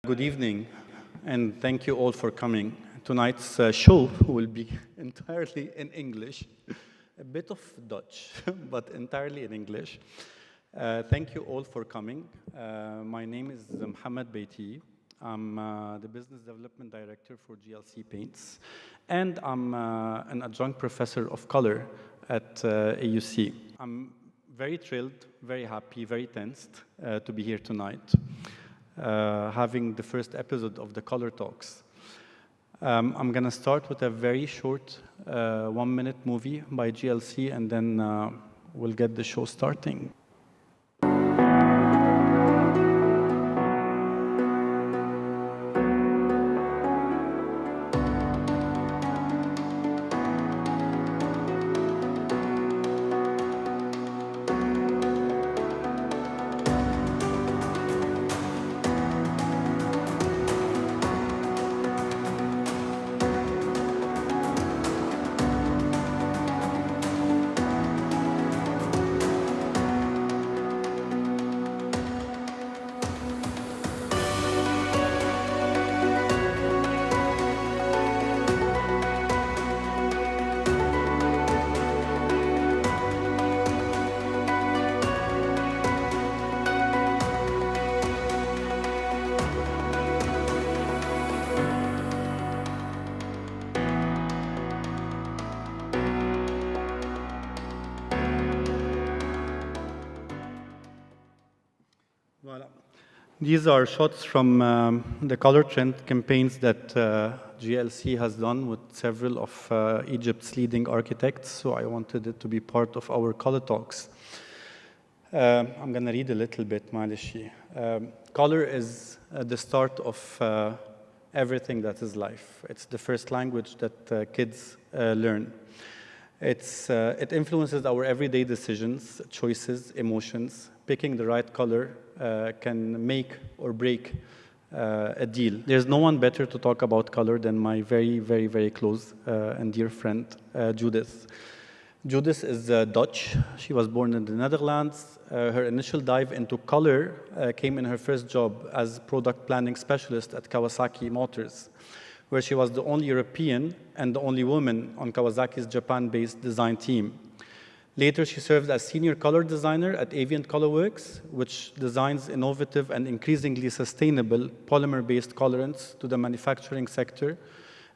Good evening, and thank you all for coming. Tonight's show will be entirely in English, a bit of Dutch, but entirely in English. Thank you all for coming. My name is Mohammed Beiti. I'm the Business Development Director for GLC Paints, and I'm an adjunct professor of color at AUC. I'm very thrilled, very happy, very tensed to be here tonight. Having the first episode of the Color Talks. I'm going to start with a very short 1-minute movie by GLC, and then we'll get the show starting. These are shots from the color trend campaigns that GLC has done with several of Egypt's leading architects, so I wanted it to be part of our color talks. I'm going to read a little bit, Malishi. Color is the start of everything that is life. It's the first language that kids learn. It influences our everyday decisions, choices, emotions. Picking the right color can make or break a deal. There's no one better to talk about color than my very, very, very close and dear friend, Judith. Judith is Dutch. She was born in the Netherlands. Her initial dive into color came in her first job as product planning specialist at Kawasaki Motors, where she was the only European and the only woman on Kawasaki's Japan-based design team. Later, she served as senior color designer at Avient Colorworks, which designs innovative and increasingly sustainable polymer-based colorants to the manufacturing sector,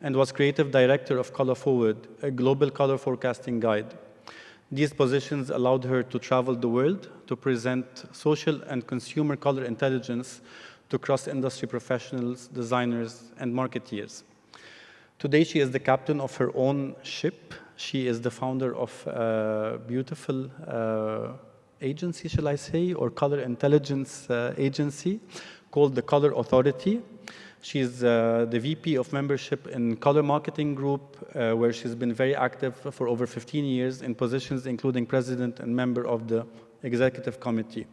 and was creative director of Color Forward, a global color forecasting guide. These positions allowed her to travel the world to present social and consumer color intelligence to cross-industry professionals, designers, and marketeers. Today, she is the captain of her own ship. She is the founder of a beautiful agency, shall I say, or color intelligence agency called the Color Authority. She's the VP of membership in Color Marketing Group, where she's been very active for over 15 years in positions including president and member of the executive committee.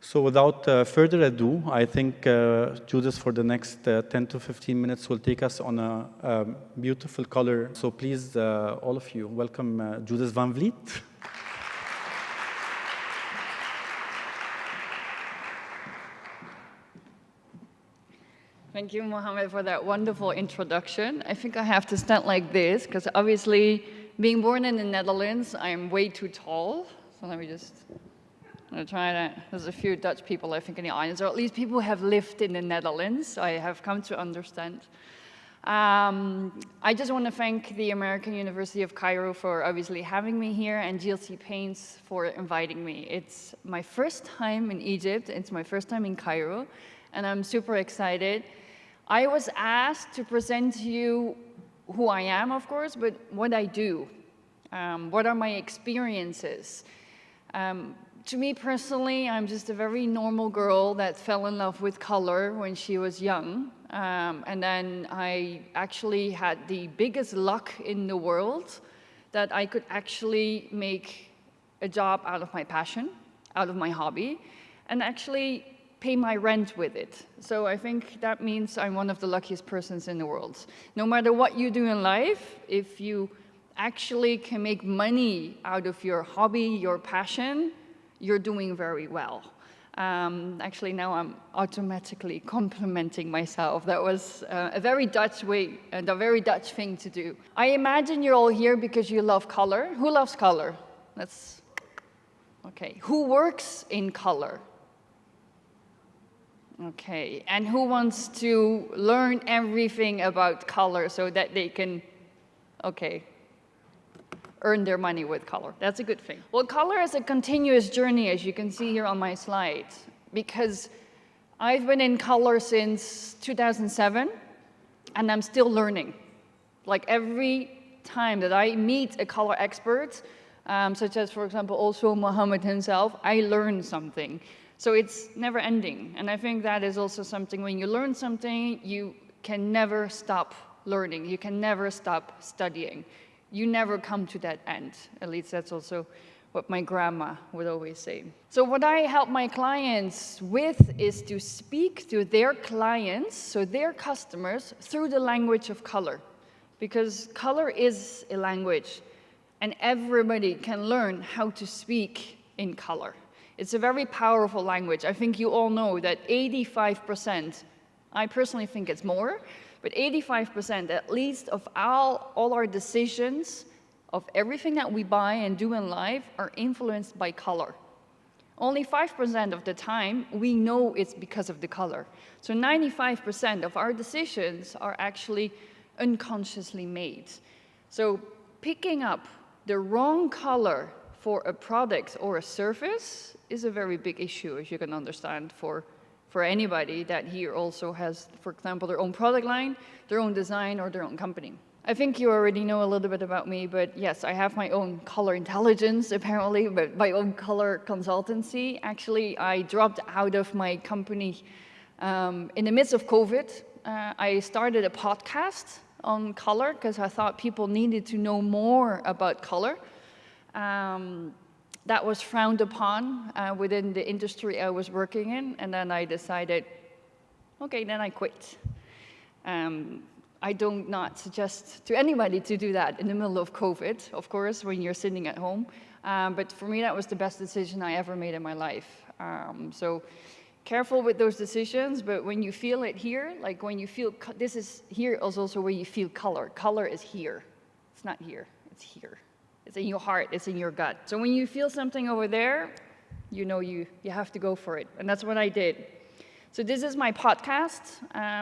So without further ado, I think Judith for the next 10 to 15 minutes will take us on a beautiful color. So please, all of you, welcome Judith Van Vliet. Thank you, Mohammed, for that wonderful introduction. I think I have to stand like this, because obviously, being born in the Netherlands, I'm way too tall. So let me just... I'm going to try that. There's a few Dutch people, I think, in the audience, or at least people who have lived in the Netherlands, so I have come to understand. I just want to thank the American University of Cairo for obviously having me here, and GLC Paints for inviting me. It's my first time in Egypt, it's my first time in Cairo, and I'm super excited. I was asked to present to you who I am, of course, but what I do. What are my experiences? To me personally, I'm just a very normal girl that fell in love with color when she was young. And then I actually had the biggest luck in the world that I could actually make a job out of my passion, out of my hobby, and actually pay my rent with it. So I think that means I'm one of the luckiest persons in the world. No matter what you do in life, if you actually can make money out of your hobby, your passion, you're doing very well. Actually, now I'm automatically complimenting myself. That was a very Dutch way and a very Dutch thing to do. I imagine you're all here because you love color. Who loves color? That's okay. Who works in color? Okay. And who wants to learn everything about color so that they can, okay, earn their money with color? That's a good thing. Well, color is a continuous journey, as you can see here on my slide, because I've been in color since 2007, and I'm still learning. Like every time that I meet a color expert, such as, for example, also Mohammed himself, I learn something. So it's never ending. And I think that is also something, when you learn something, you can never stop learning. You can never stop studying. You never come to that end. At least that's also what my grandma would always say. So what I help my clients with is to speak to their clients, so their customers, through the language of color. Because color is a language, and everybody can learn how to speak in color. It's a very powerful language. I think you all know that 85%, I personally think it's more, but 85% at least of all our decisions, of everything that we buy and do in life, are influenced by color. Only 5% of the time we know it's because of the color. So 95% of our decisions are actually unconsciously made. So picking up the wrong color for a product or a service is a very big issue, as you can understand, for anybody that here also has, for example, their own product line, their own design, or their own company. I think you already know a little bit about me, but yes, I have my own color intelligence, apparently, but my own color consultancy. Actually, I dropped out of my company in the midst of COVID. I started a podcast on color because I thought people needed to know more about color. That was frowned upon within the industry I was working in, and then I decided, okay, then I quit. I do not suggest to anybody to do that in the middle of COVID, of course, when you're sitting at home. But for me, that was the best decision I ever made in my life. So careful with those decisions, but when you feel it here, like when you feel, this is here is also where you feel color. Color is here. It's not here, it's here. It's in your heart, it's in your gut. So when you feel something over there, you know you have to go for it. And that's what I did. So this is my podcast.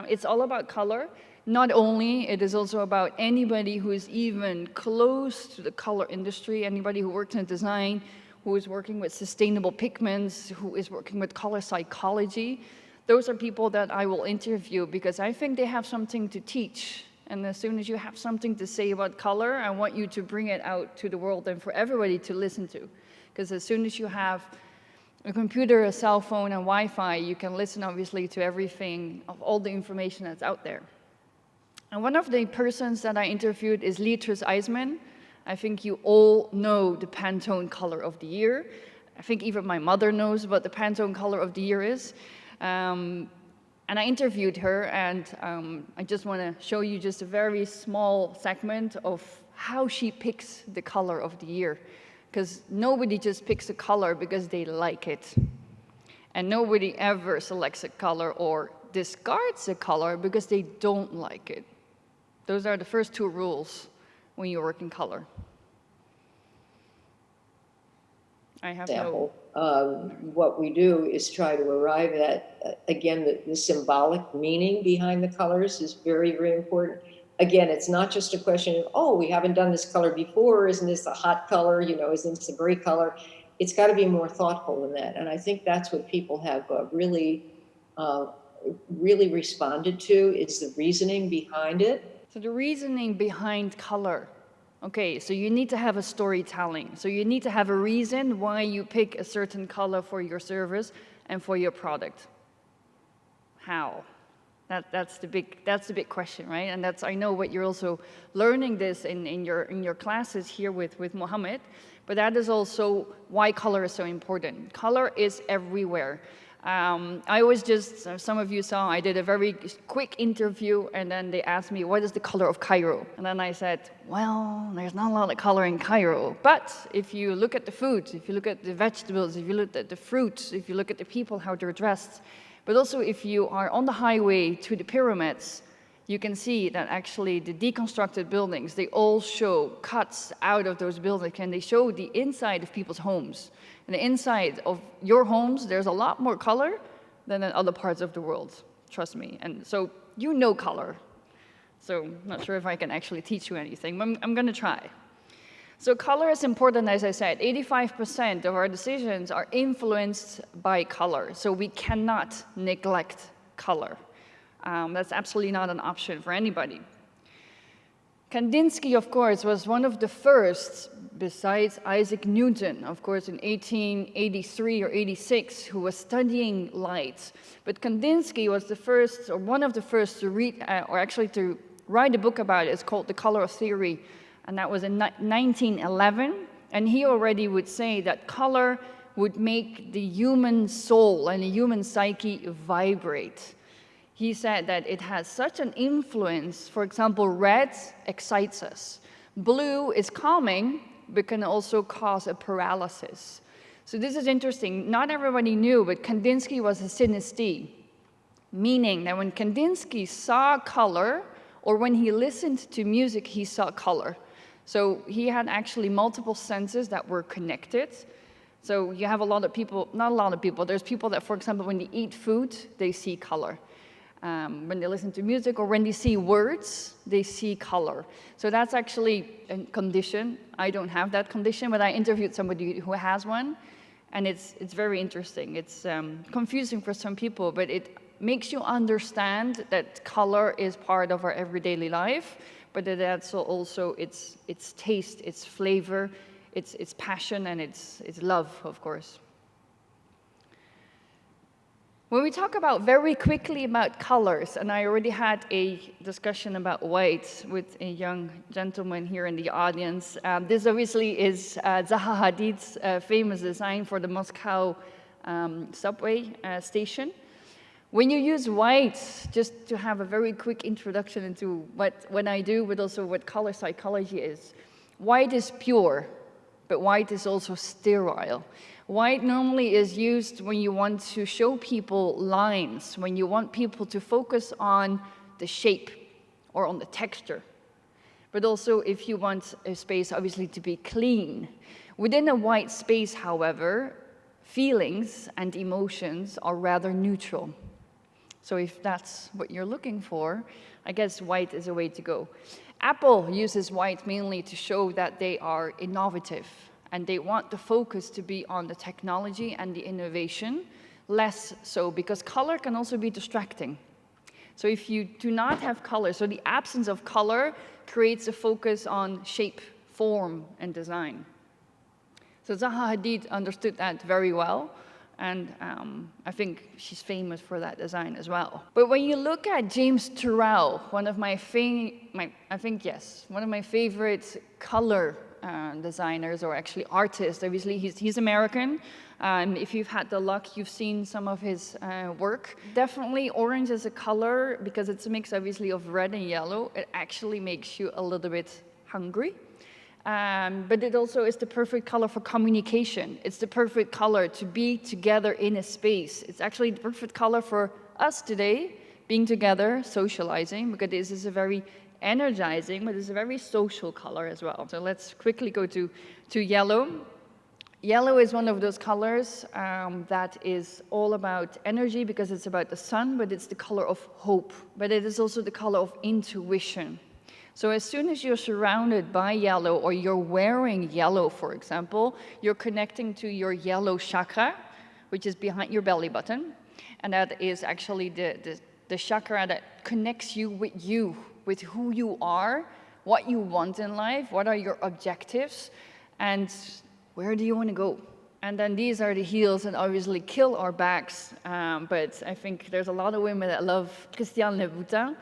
It's all about color. Not only, it is also about anybody who is even close to the color industry, anybody who works in design, who is working with sustainable pigments, who is working with color psychology. Those are people that I will interview because I think they have something to teach. And as soon as you have something to say about color, I want you to bring it out to the world and for everybody to listen to. Because as soon as you have a computer, a cell phone, and Wi-Fi, you can listen, obviously, to everything, of all the information that's out there. And one of the persons that I interviewed is Leatrice Eisman. I think you all know the Pantone color of the year. I think even my mother knows what the Pantone color of the year is. And I interviewed her, and I just want to show you just a very small segment of how she picks the color of the year. Because nobody just picks a color because they like it. And nobody ever selects a color or discards a color because they don't like it. Those are the first two rules when you work in color. I have example. What we do is try to arrive at, again, the symbolic meaning behind the colors is very, very important. Again, it's not just a question of, oh, we haven't done this color before, isn't this a hot color, you know, isn't this a great color? It's got to be more thoughtful than that. And I think that's what people have really responded to, is the reasoning behind it. So the reasoning behind color. Okay, so you need to have a storytelling. So you need to have a reason why you pick a certain color for your service and for your product. How? That's the big question, right? And that's, I know what you're also learning this in your classes here with Mohammed, but that is also why color is so important. Color is everywhere. I was just, some of you saw, I did a very quick interview, and then they asked me, what is the color of Cairo? And then I said, well, there's not a lot of color in Cairo, but if you look at the food, if you look at the vegetables, if you look at the fruits, if you look at the people, how they're dressed, but also if you are on the highway to the pyramids, you can see that actually the deconstructed buildings, they all show cuts out of those buildings, and they show the inside of people's homes. And the inside of your homes, there's a lot more color than in other parts of the world, trust me. And so you know color. So I'm not sure if I can actually teach you anything, but I'm going to try. So color is important, as I said. 85% of our decisions are influenced by color. So we cannot neglect color. That's absolutely not an option for anybody. Kandinsky, of course, was one of the first, besides Isaac Newton, of course, in 1883 or 86, who was studying light. But Kandinsky was the first, or one of the first to read, or actually to write a book about it. It's called The Color Theory, and that was in 1911. And he already would say that color would make the human soul and the human psyche vibrate. He said that it has such an influence. For example, red excites us. Blue is calming, but can also cause a paralysis. So this is interesting. Not everybody knew, but Kandinsky was a synesthete, meaning that when Kandinsky saw color, or when he listened to music, he saw color. So he had actually multiple senses that were connected. So you have a lot of people, not a lot of people, there's people that, for example, when they eat food, they see color. When they listen to music or when they see words, they see color. So that's actually a condition. I don't have that condition, but I interviewed somebody who has one, and it's very interesting. It's confusing for some people, but it makes you understand that color is part of our everyday life, but that that's also its taste, its flavor, its passion, and its love, of course. When we talk about very quickly about colors, and I already had a discussion about white with a young gentleman here in the audience. This obviously is Zaha Hadid's famous design for the Moscow subway station. When you use white, just to have a very quick introduction into what I do, but also what color psychology is, white is pure, but white is also sterile. White normally is used when you want to show people lines, when you want people to focus on the shape or on the texture. But also if you want a space, obviously, to be clean. Within a white space, however, feelings and emotions are rather neutral. So if that's what you're looking for, I guess white is a way to go. Apple uses white mainly to show that they are innovative, and they want the focus to be on the technology and the innovation, less so because color can also be distracting. So if you do not have color, so the absence of color creates a focus on shape, form, and design. So Zaha Hadid understood that very well, and I think she's famous for that design as well. But when you look at James Turrell, one of my favorite color designers, or actually artists. Obviously, he's American. If you've had the luck, you've seen some of his work. Definitely orange is a color, because it's a mix, obviously, of red and yellow. It actually makes you a little bit hungry. But it also is the perfect color for communication. It's the perfect color to be together in a space. It's actually the perfect color for us today, being together, socializing, because this is a very energizing, but it's a very social color as well. So let's quickly go to yellow. Yellow is one of those colors that is all about energy, because it's about the sun, but it's the color of hope. But it is also the color of intuition. So as soon as you're surrounded by yellow, or you're wearing yellow, for example, you're connecting to your yellow chakra, which is behind your belly button. And that is actually the chakra that connects you, with who you are, what you want in life, what are your objectives, and where do you want to go? And then these are the heels that obviously kill our backs, but I think there's a lot of women that love Christian Louboutin.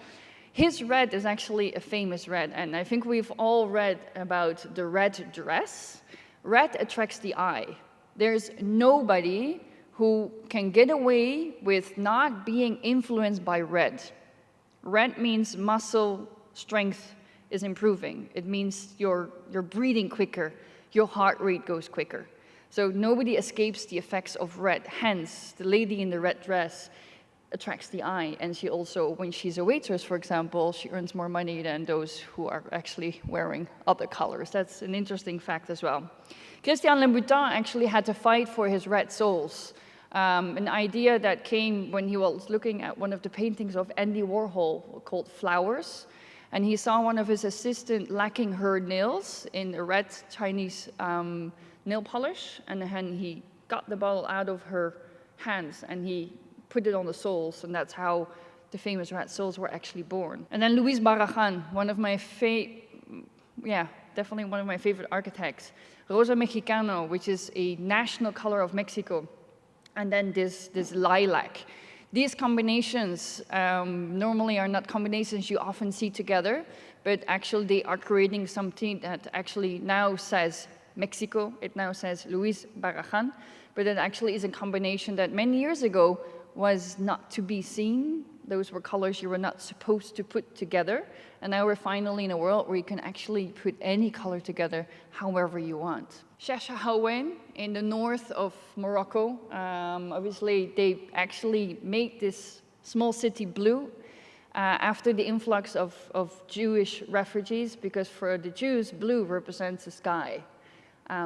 His red is actually a famous red, and I think we've all read about the red dress. Red attracts the eye. There's nobody who can get away with not being influenced by red. Red means muscle strength is improving. It means you're breathing quicker, your heart rate goes quicker. So nobody escapes the effects of red. Hence, the lady in the red dress attracts the eye. And she also, when she's a waitress, for example, she earns more money than those who are actually wearing other colors. That's an interesting fact as well. Christian Louboutin actually had to fight for his red soles. An idea that came when he was looking at one of the paintings of Andy Warhol called Flowers. And he saw one of his assistants lacking her nails in a red Chinese nail polish. And then he got the bottle out of her hands and he put it on the soles. And that's how the famous red soles were actually born. And then Luis Barragan, one of my definitely one of my favorite architects. Rosa Mexicano, which is a national color of Mexico. And then this lilac. These combinations normally are not combinations you often see together, but actually they are creating something that actually now says Mexico, it now says Luis Barragan, but it actually is a combination that many years ago was not to be seen. Those were colors you were not supposed to put together. And now we're finally in a world where you can actually put any color together however you want. Chefchaouen in the north of Morocco, obviously they actually made this small city blue after the influx of Jewish refugees, because for the Jews, blue represents the sky.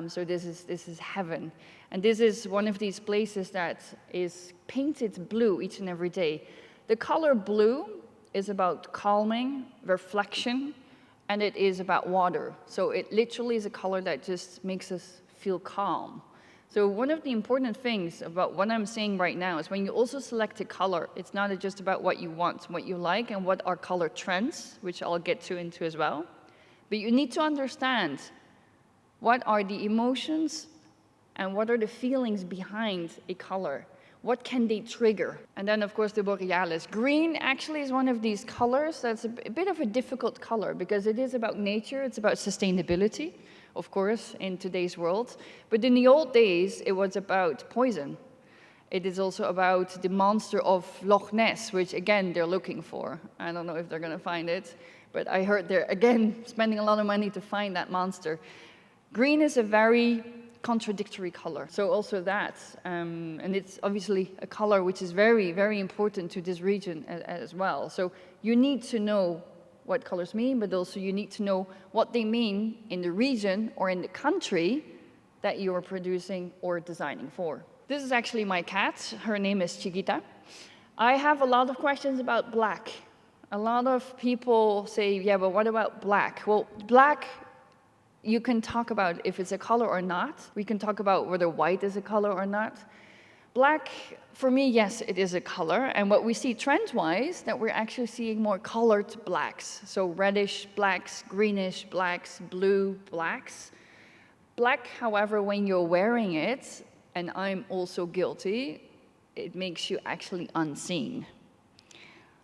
So this is heaven. And this is one of these places that is painted blue each and every day. The color blue is about calming, reflection, and it is about water. So it literally is a color that just makes us feel calm. So one of the important things about what I'm saying right now is when you also select a color, it's not just about what you want, what you like, and what are color trends, which I'll get into as well. But you need to understand what are the emotions and what are the feelings behind a color. What can they trigger? And then, of course, the borealis. Green actually is one of these colors that's a bit of a difficult color because it is about nature, it's about sustainability, of course, in today's world. But in the old days, it was about poison. It is also about the monster of Loch Ness, which, again, they're looking for. I don't know if they're going to find it, but I heard they're, again, spending a lot of money to find that monster. Green is a very contradictory color. So also that, and it's obviously a color which is very, very important to this region as well. So you need to know what colors mean, but also you need to know what they mean in the region or in the country that you are producing or designing for. This is actually my cat. Her name is Chiquita. I have a lot of questions about black. A lot of people say, yeah, but what about black? Well, black, you can talk about if it's a color or not. We can talk about whether white is a color or not. Black, for me, yes, it is a color. And what we see trend-wise, that we're actually seeing more colored blacks. So reddish blacks, greenish blacks, blue blacks. Black, however, when you're wearing it, and I'm also guilty, it makes you actually unseen.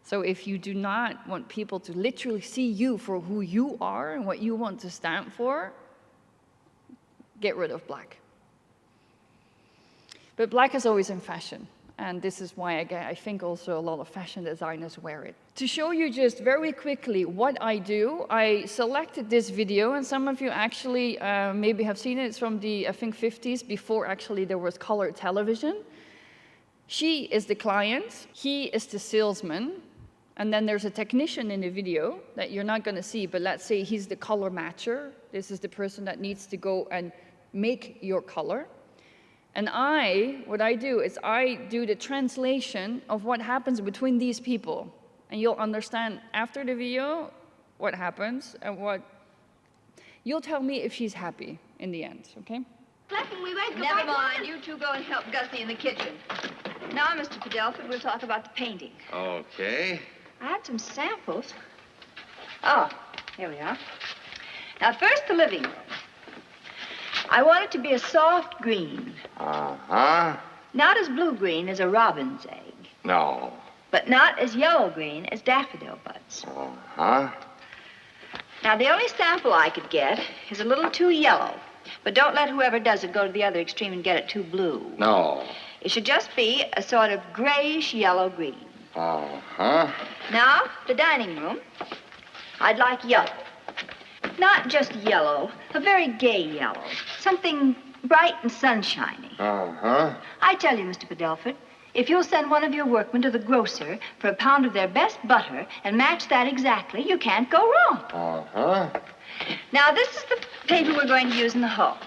So if you do not want people to literally see you for who you are and what you want to stand for, get rid of black. But black is always in fashion. And this is why, again, I think also a lot of fashion designers wear it. To show you just very quickly what I do, I selected this video, and some of you actually maybe have seen it. It's from the, I think, 50s, before actually there was color television. She is the client, he is the salesman. And then there's a technician in the video that you're not going to see, but let's say he's the color matcher. This is the person that needs to go and make your color. And what I do is I do the translation of what happens between these people. And you'll understand after the video what happens and what... You'll tell me if she's happy in the end, okay? Never mind, you two go and help Gussie in the kitchen. Now, Mr. Fidelford, we'll talk about the painting. Okay. I had some samples. Oh, here we are. Now, first, the living room. I want it to be a soft green. Uh-huh. Not as blue-green as a robin's egg. No. But not as yellow-green as daffodil buds. Uh-huh. Now, the only sample I could get is a little too yellow. But don't let whoever does it go to the other extreme and get it too blue. No. It should just be a sort of grayish yellow green. Uh-huh. Now, the dining room, I'd like yellow. Not just yellow, a very gay yellow. Something bright and sunshiny. Uh-huh. I tell you, Mr. Padelford, if you'll send one of your workmen to the grocer for a pound of their best butter and match that exactly, you can't go wrong. Uh-huh. Now, this is the paper we're going to use in the hall.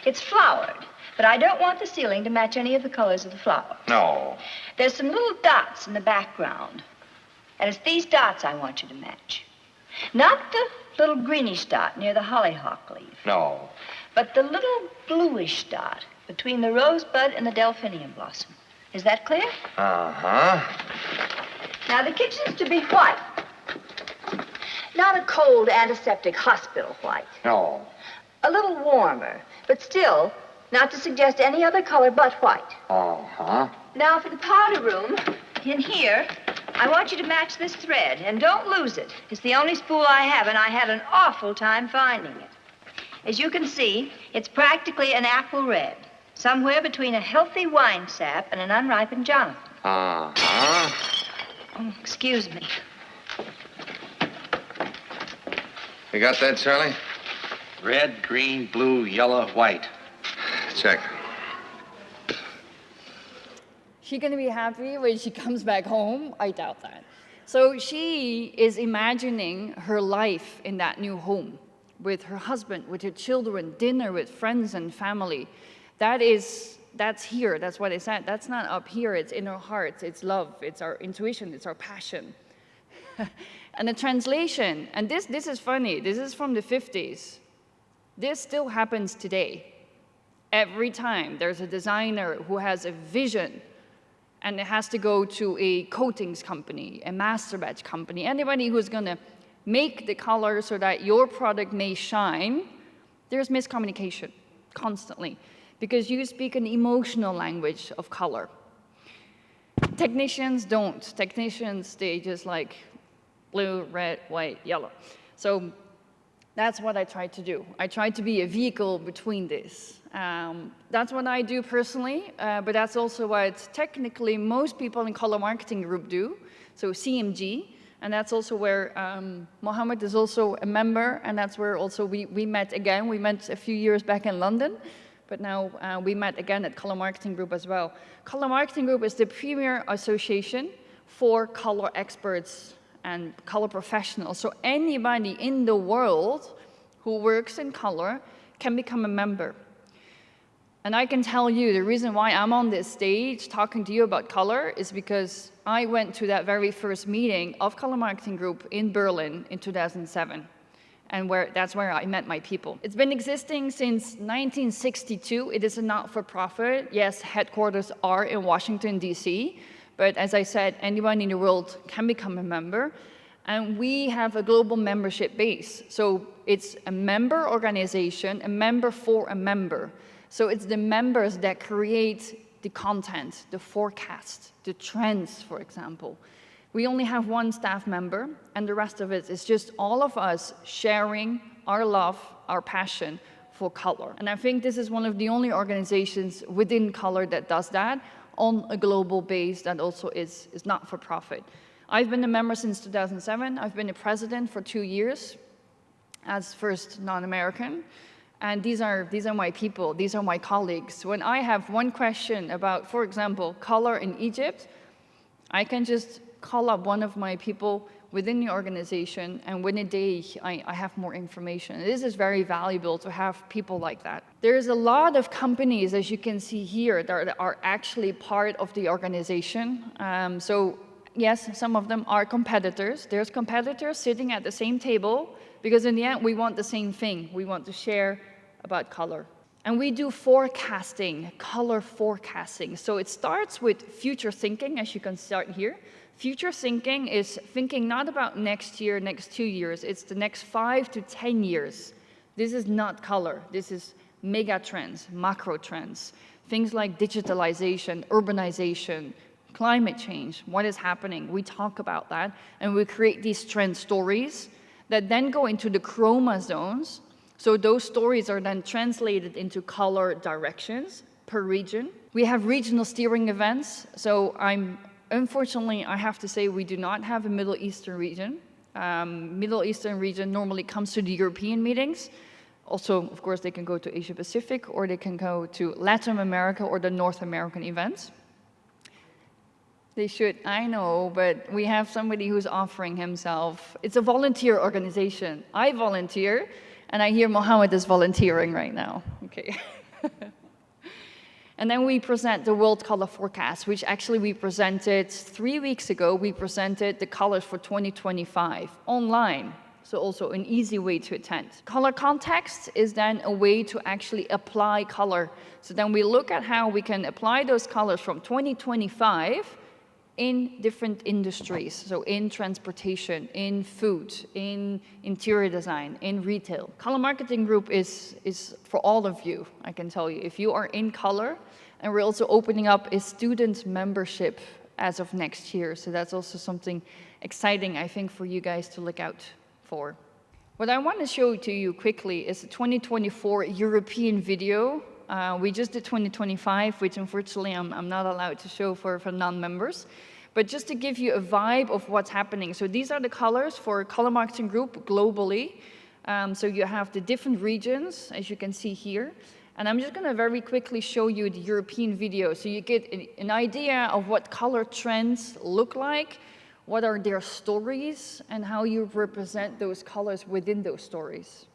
It's flowered, but I don't want the ceiling to match any of the colors of the flower. No. There's some little dots in the background, and it's these dots I want you to match. Not the little greenish dot near the hollyhock leaf, No. but the little bluish dot between the rosebud and the delphinium blossom. Is that clear? Uh-huh. Now, the kitchen's to be white. Not a cold, antiseptic hospital white. No. A little warmer, but still not to suggest any other color but white. Uh-huh. Now, for the powder room, in here, I want you to match this thread, and don't lose it. It's the only spool I have, and I had an awful time finding it. As you can see, it's practically an apple red, somewhere between a healthy wine sap and an unripened Jonathan. Uh-huh. Oh, excuse me. You got that, Charlie? Red, green, blue, yellow, white. Check. She's gonna be happy when she comes back home? I doubt that. So she is imagining her life in that new home with her husband, with her children, dinner with friends and family. That's here, that's what I said. That's not up here, it's in our hearts, it's love, it's our intuition, it's our passion. And the translation, and this is funny, this is from the 50s. This still happens today. Every time there's a designer who has a vision, and it has to go to a coatings company, a master batch company, anybody who's gonna make the color so that your product may shine, there's miscommunication constantly, because you speak an emotional language of color. Technicians don't. Technicians, they just like blue, red, white, yellow. So that's what I try to do. I try to be a vehicle between this. That's what I do personally, but that's also what technically most people in Color Marketing Group do, so CMG, and that's also where Mohammed is also a member, and that's where also we met again. We met a few years back in London, but now we met again at Color Marketing Group as well. Color Marketing Group is the premier association for color experts and color professionals. So anybody in the world who works in color can become a member. And I can tell you the reason why I'm on this stage talking to you about color is because I went to that very first meeting of Color Marketing Group in Berlin in 2007. And that's where I met my people. It's been existing since 1962. It is a not-for-profit. Yes, headquarters are in Washington, D.C., but as I said, anyone in the world can become a member. And we have a global membership base. So it's a member organization, a member for a member. So it's the members that create the content, the forecast, the trends, for example. We only have one staff member, and the rest of it is just all of us sharing our love, our passion for color. And I think this is one of the only organizations within color that does that on a global base that also is not for profit. I've been a member since 2007. I've been a president for 2 years as first non-American. And these are my people, these are my colleagues. When I have one question about, for example, color in Egypt, I can just call up one of my people within the organization, and within a day, I have more information. This is very valuable to have people like that. There's a lot of companies, as you can see here, that are actually part of the organization. So yes, some of them are competitors. There's competitors sitting at the same table, because in the end, we want the same thing. We want to share about color. And we do forecasting, color forecasting. So it starts with future thinking, as you can start here. Future thinking is thinking not about next year, next 2 years, it's the next 5 to 10 years. This is not color, this is mega trends, macro trends. Things like digitalization, urbanization, climate change, what is happening, we talk about that, and we create these trend stories that then go into the chroma zones. So those stories are then translated into color directions, per region. We have regional steering events. So unfortunately, I have to say we do not have a Middle Eastern region. Middle Eastern region normally comes to the European meetings. Also, of course, they can go to Asia Pacific, or they can go to Latin America or the North American events. They should, I know, but we have somebody who's offering himself. It's a volunteer organization. I volunteer, and I hear Mohammed is volunteering right now. Okay. And then we present the World Color Forecast, which actually we presented 3 weeks ago. We presented the colors for 2025 online. So also an easy way to attend. Color context is then a way to actually apply color. So then we look at how we can apply those colors from 2025 in different industries. So in transportation, in food, in interior design, in retail. Color Marketing Group is for all of you, I can tell you. If you are in color, and we're also opening up a student membership as of next year. So that's also something exciting, I think, for you guys to look out for. What I want to show to you quickly is the 2024 European video. We just did 2025, which unfortunately I'm not allowed to show for non-members. But just to give you a vibe of what's happening. So these are the colors for Color Marketing Group globally. So you have the different regions, as you can see here. And I'm just going to very quickly show you the European video so you get an idea of what color trends look like, what are their stories, and how you represent those colors within those stories.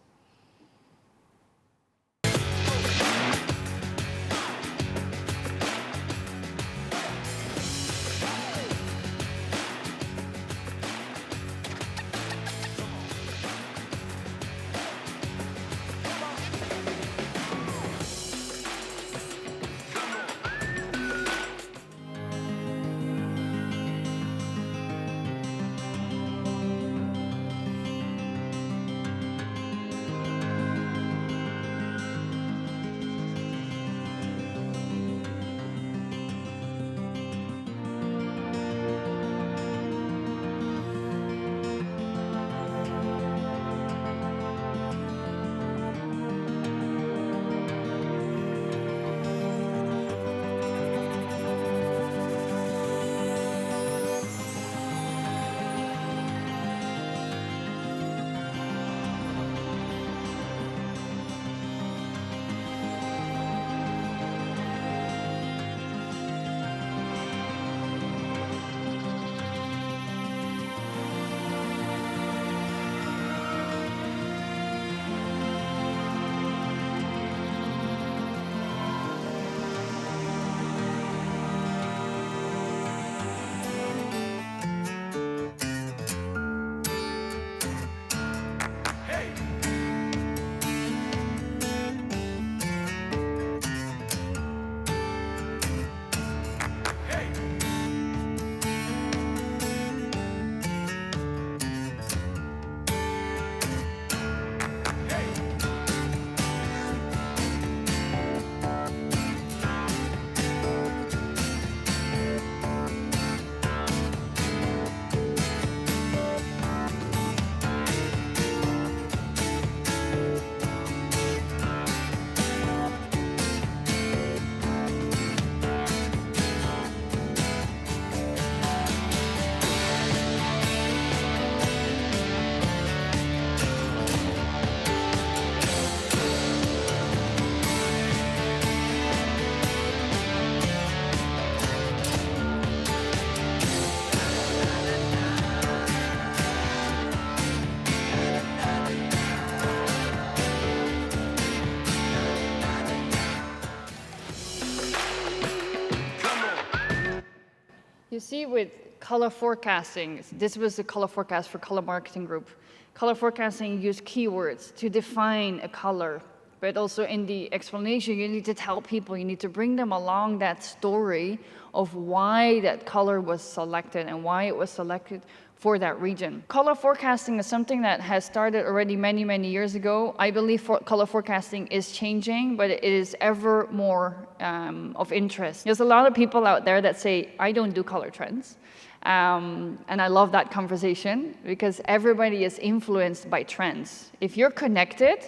You see with color forecasting, this was the color forecast for Color Marketing Group. Color forecasting, you use keywords to define a color, but also in the explanation, you need to tell people, you need to bring them along that story of why that color was selected and why it was selected for that region. Color forecasting is something that has started already many, many years ago. I believe color forecasting is changing, but it is ever more of interest. There's a lot of people out there that say, I don't do color trends. And I love that conversation because everybody is influenced by trends. If you're connected,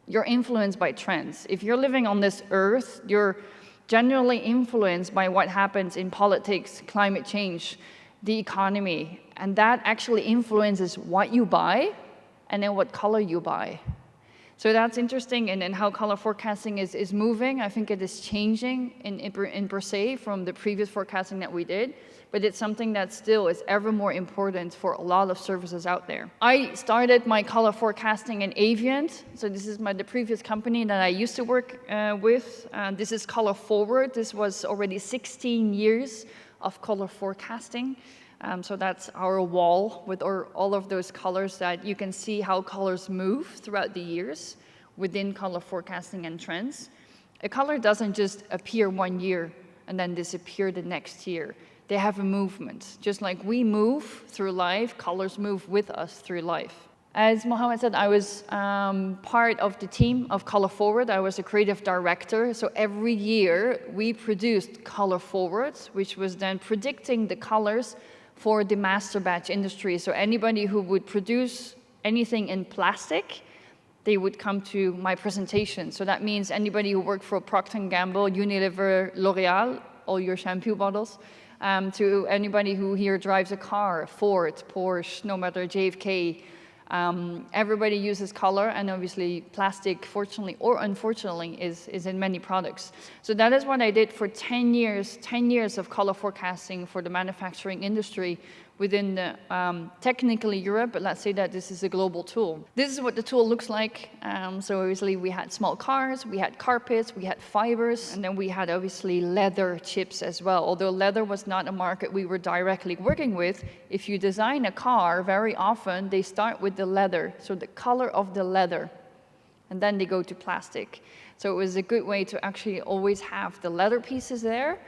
you're influenced by trends. If you're living on this earth, you're generally influenced by what happens in politics, climate change, the economy, and that actually influences what you buy and then what color you buy. So that's interesting, and then how color forecasting is moving. I think it is changing in per se from the previous forecasting that we did, but it's something that still is ever more important for a lot of services out there. I started my color forecasting in Avient. So this is the previous company that I used to work with. This is Color Forward. This was already 16 years of color forecasting. So that's our wall with all of those colors that you can see how colors move throughout the years within color forecasting and trends. A color doesn't just appear one year and then disappear the next year. They have a movement. Just like we move through life, colors move with us through life. As Mohammed said, I was part of the team of Color Forward. I was a creative director. So every year we produced Color Forwards, which was then predicting the colors for the master batch industry. So anybody who would produce anything in plastic, they would come to my presentation. So that means anybody who worked for Procter & Gamble, Unilever, L'Oreal, all your shampoo bottles, to anybody who here drives a car, Ford, Porsche, no matter JFK, everybody uses color, and obviously plastic, fortunately or unfortunately, is in many products. So that is what I did for 10 years of color forecasting for the manufacturing industry within the, technically Europe, but let's say that this is a global tool. This is what the tool looks like. So obviously we had small cars, we had carpets, we had fibers, and then we had obviously leather chips as well. Although leather was not a market we were directly working with, if you design a car, very often they start with the leather, so the color of the leather, and then they go to plastic. So it was a good way to actually always have the leather pieces there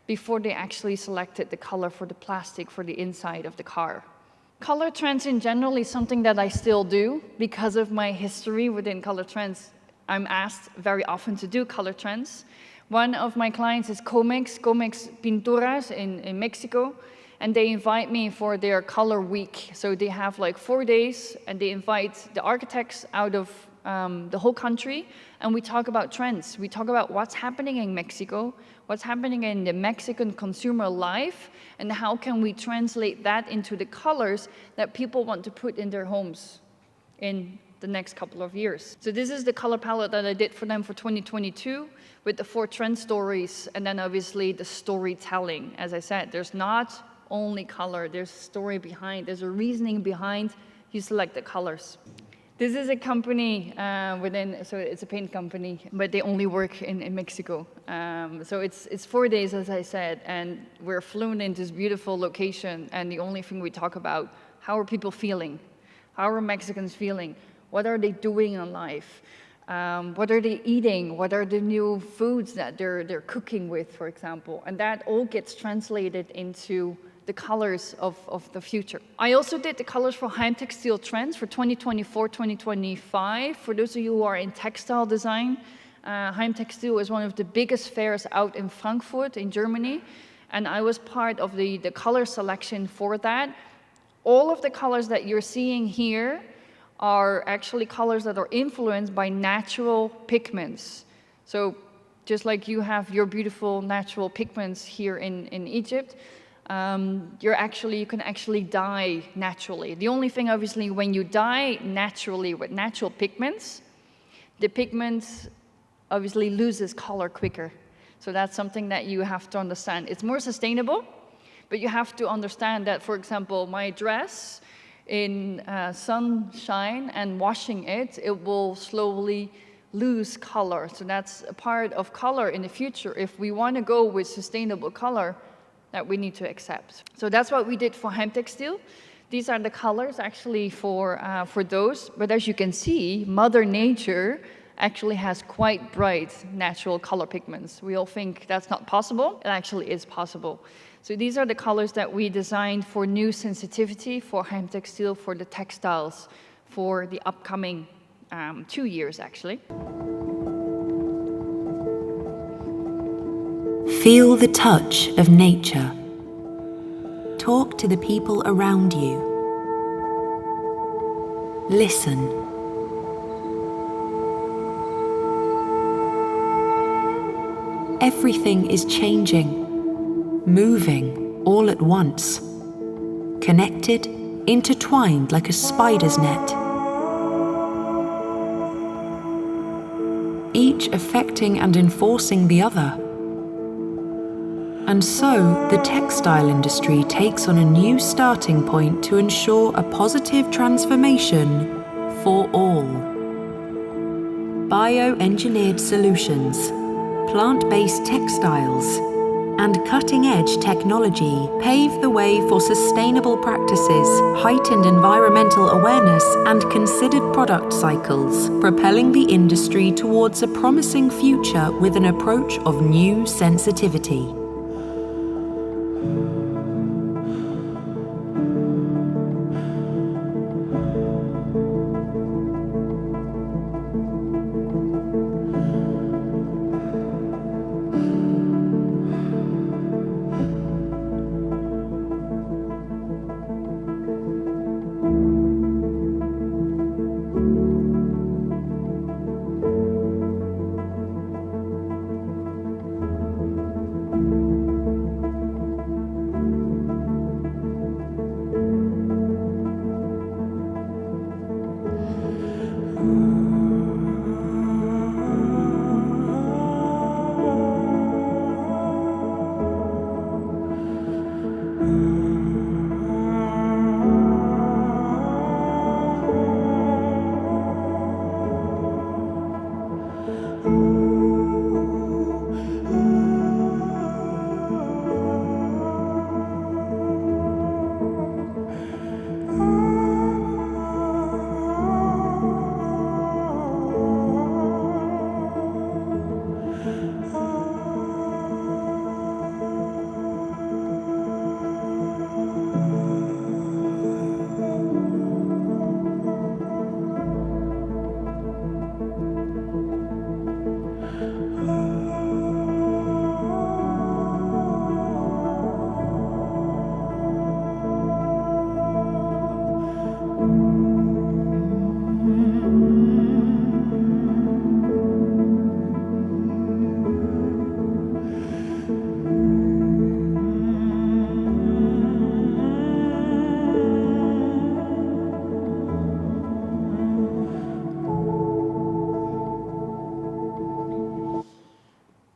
before they actually selected the color for the plastic for the inside of the car. Color trends in general is something that I still do because of my history within color trends. I'm asked very often to do color trends. One of my clients is Comex Pinturas in Mexico, and they invite me for their color week. So they have like 4 days, and they invite the architects out of the whole country, and we talk about trends. We talk about what's happening in Mexico, what's happening in the Mexican consumer life, and how can we translate that into the colors that people want to put in their homes in the next couple of years. So this is the color palette that I did for them for 2022 with the 4 trend stories, and then obviously the storytelling. As I said, there's not only color, there's a story behind, there's a reasoning behind you select the colors. This is a company so it's a paint company, but they only work in Mexico. So it's 4 days, as I said, and we're flown into this beautiful location, and the only thing we talk about, how are people feeling? How are Mexicans feeling? What are they doing in life? What are they eating? What are the new foods that they're cooking with, for example? And that all gets translated into the colors of the future. I also did the colors for Heim Textile Trends for 2024, 2025. For those of you who are in textile design, Heim Textile is one of the biggest fairs out in Frankfurt in Germany, and I was part of the color selection for that. All of the colors that you're seeing here are actually colors that are influenced by natural pigments. So just like you have your beautiful natural pigments here in Egypt, you can actually dye naturally. The only thing, obviously, when you dye naturally with natural pigments, the pigment obviously loses color quicker. So that's something that you have to understand. It's more sustainable, but you have to understand that, for example, my dress in sunshine and washing it will slowly lose color. So that's a part of color in the future. If we want to go with sustainable color, that we need to accept. So that's what we did for Heim Textile. These are the colors actually for those. But as you can see, Mother Nature actually has quite bright natural color pigments. We all think that's not possible. It actually is possible. So these are the colors that we designed for new sensitivity for Heim Textile, for the textiles, for the upcoming 2 years actually. Feel the touch of nature. Talk to the people around you. Listen. everything is changing, moving all at once, connected, intertwined like a spider's net, each affecting and enforcing the other. And so, the textile industry takes on a new starting point to ensure a positive transformation for all. Bioengineered solutions, plant-based textiles, and cutting-edge technology pave the way for sustainable practices, heightened environmental awareness, and considered product cycles, propelling the industry towards a promising future with an approach of new sensitivity.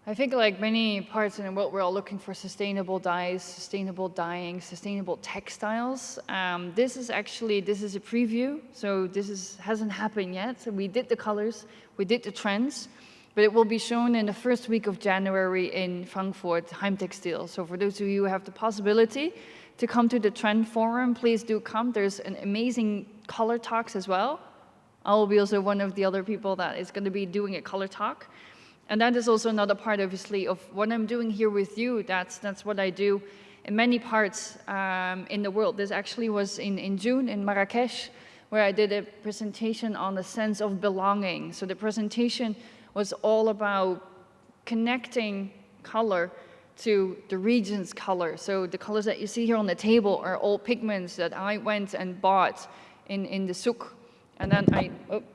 I think like many parts in the world, we're all looking for sustainable dyes, sustainable dyeing, sustainable textiles. This is a preview, so hasn't happened yet. So we did the colors, we did the trends, but it will be shown in the first week of January in Frankfurt, Heimtextil. So for those of you who have the possibility to come to the Trend Forum, please do come. There's an amazing color talks as well. I will be also one of the other people that is going to be doing a color talk. And that is also another part, obviously, of what I'm doing here with you. That's what I do in many parts in the world. This actually was in June in Marrakesh, where I did a presentation on the sense of belonging. So the presentation was all about connecting color to the region's color. So the colors that you see here on the table are all pigments that I went and bought in the souk. And then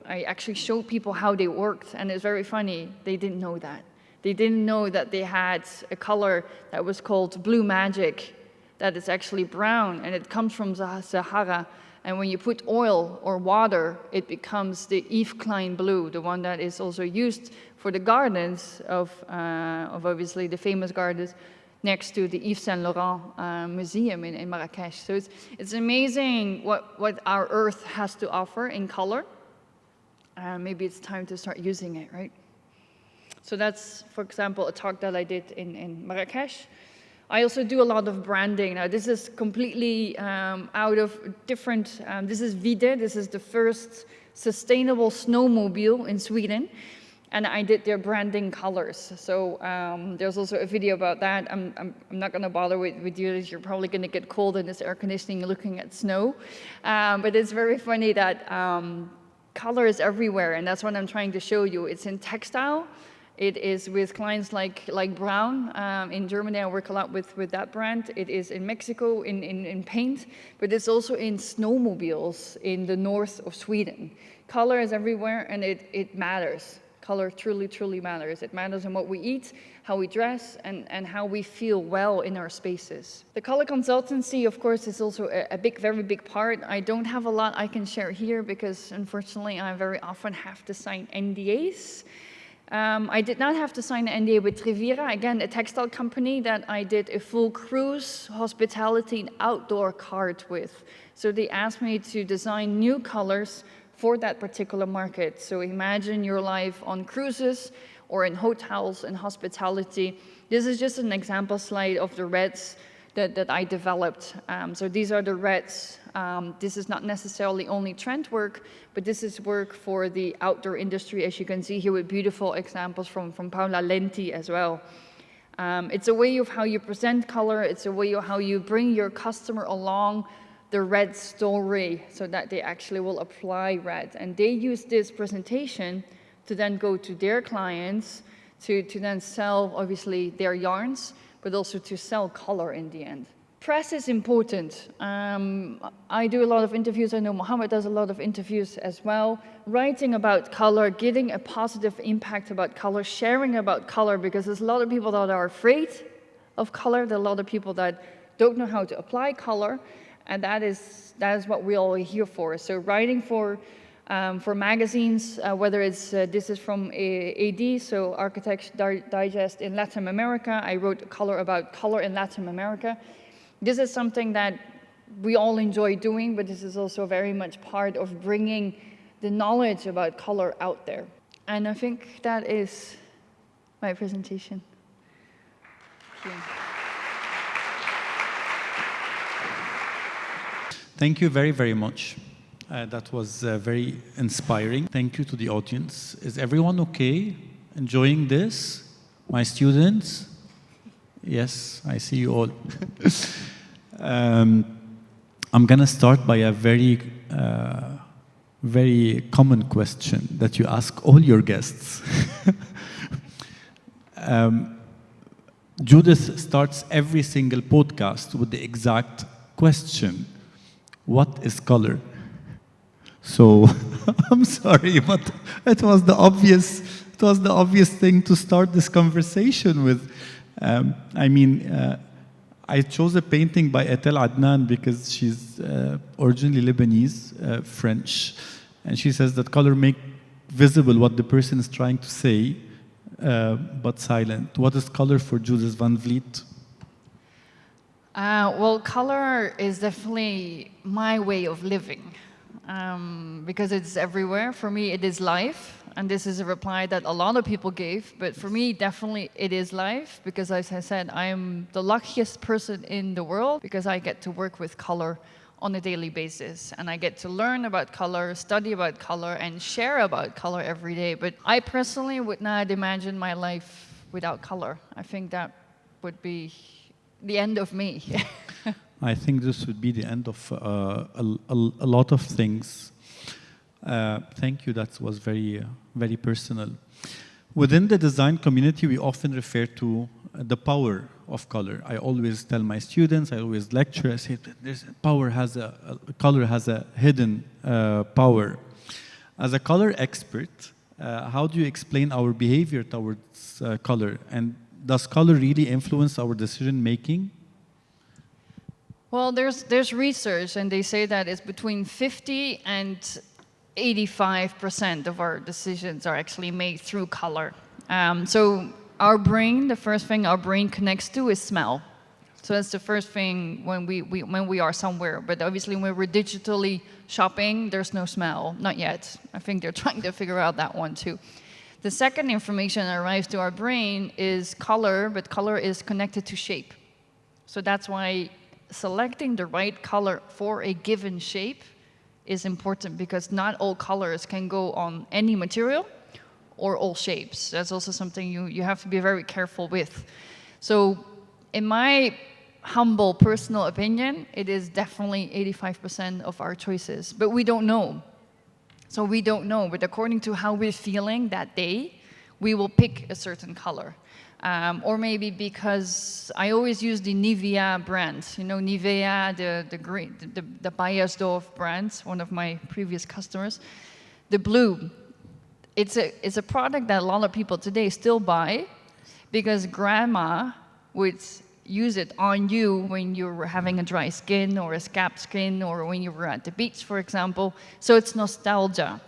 I actually showed people how they worked, and it's very funny. They didn't know that. They didn't know that they had a color that was called blue magic, that is actually brown, and it comes from the Sahara. And when you put oil or water, it becomes the Yves Klein blue, the one that is also used for the gardens of obviously the famous gardens next to the Yves Saint Laurent museum in Marrakesh. So it's amazing what our earth has to offer in color. Maybe it's time to start using it, right? So that's, for example, a talk that I did in Marrakesh. I also do a lot of branding. Now, this is completely out of different, this is Vide. This is the first sustainable snowmobile in Sweden. And I did their branding colors. So there's also a video about that. I'm not going to bother with you. You're probably going to get cold in this air conditioning looking at snow. But it's very funny that color is everywhere. And that's what I'm trying to show you. It's in textile. It is with clients like Braun. In Germany, I work a lot with that brand. It is in Mexico in paint. But it's also in snowmobiles in the north of Sweden. Color is everywhere, and it matters. Color truly, truly matters. It matters in what we eat, how we dress, and how we feel well in our spaces. The color consultancy, of course, is also a big, very big part. I don't have a lot I can share here because, unfortunately, I very often have to sign NDAs. I did not have to sign an NDA with Riviera, again, a textile company that I did a full cruise, hospitality, and outdoor card with. So they asked me to design new colors for that particular market. So imagine your life on cruises or in hotels and hospitality. This is just an example slide of the reds that I developed. So these are the reds. This is not necessarily only trend work, but this is work for the outdoor industry, as you can see here with beautiful examples from Paola Lenti as well. It's a way of how you present color. It's a way of how you bring your customer along the red story so that they actually will apply red. And they use this presentation to then go to their clients to then sell, obviously, their yarns, but also to sell color in the end. Press is important. I do a lot of interviews. I know Mohammed does a lot of interviews as well. Writing about color, getting a positive impact about color, sharing about color, because there's a lot of people that are afraid of color. There are a lot of people that don't know how to apply color. And that is what we're all here for. So writing for magazines, whether it's, this is from AD, so Architects Digest in Latin America. I wrote a color about color in Latin America. This is something that we all enjoy doing, but this is also very much part of bringing the knowledge about color out there. And I think that is my presentation. Thank you. Thank you very, very much. That was very inspiring. Thank you to the audience. Is everyone okay? Enjoying this? My students? Yes, I see you all. I'm going to start by a very, very common question that you ask all your guests. Judith starts every single podcast with the exact question. What is color? So I'm sorry, but it was the obvious thing to start this conversation with. I chose a painting by Etel Adnan because she's originally Lebanese, French, and she says that color makes visible what the person is trying to say, but silent. What is color for Judith Van Vliet? Well, color is definitely my way of living because it's everywhere. For me, it is life. And this is a reply that a lot of people gave. But for me, definitely it is life because, as I said, I am the luckiest person in the world because I get to work with color on a daily basis. And I get to learn about color, study about color, and share about color every day. But I personally would not imagine my life without color. I think that would be the end of me. I think this would be the end of a lot of things. Thank you. That was very, very personal. Within the design community, we often refer to the power of color. I always tell my students, I always lecture, I say, color has a hidden power. As a color expert, how do you explain our behavior towards color? And does color really influence our decision making? Well, there's research, and they say that it's between 50 and 85% of our decisions are actually made through color. So our brain, the first thing our brain connects to is smell. So that's the first thing when we are somewhere. But obviously, when we're digitally shopping, there's no smell, not yet. I think they're trying to figure out that one too. The second information that arrives to our brain is color, but color is connected to shape. So that's why selecting the right color for a given shape is important because not all colors can go on any material or all shapes. That's also something you have to be very careful with. So in my humble personal opinion, it is definitely 85% of our choices, but we don't know. So we don't know, but according to how we're feeling that day, we will pick a certain color. Or maybe because I always use the Nivea brand. You know, Nivea, the Bayersdorf brand, one of my previous customers. The blue. it's a product that a lot of people today still buy because grandma would use it on you when you were having a dry skin or a scab skin or when you were at the beach, for example. So it's nostalgia.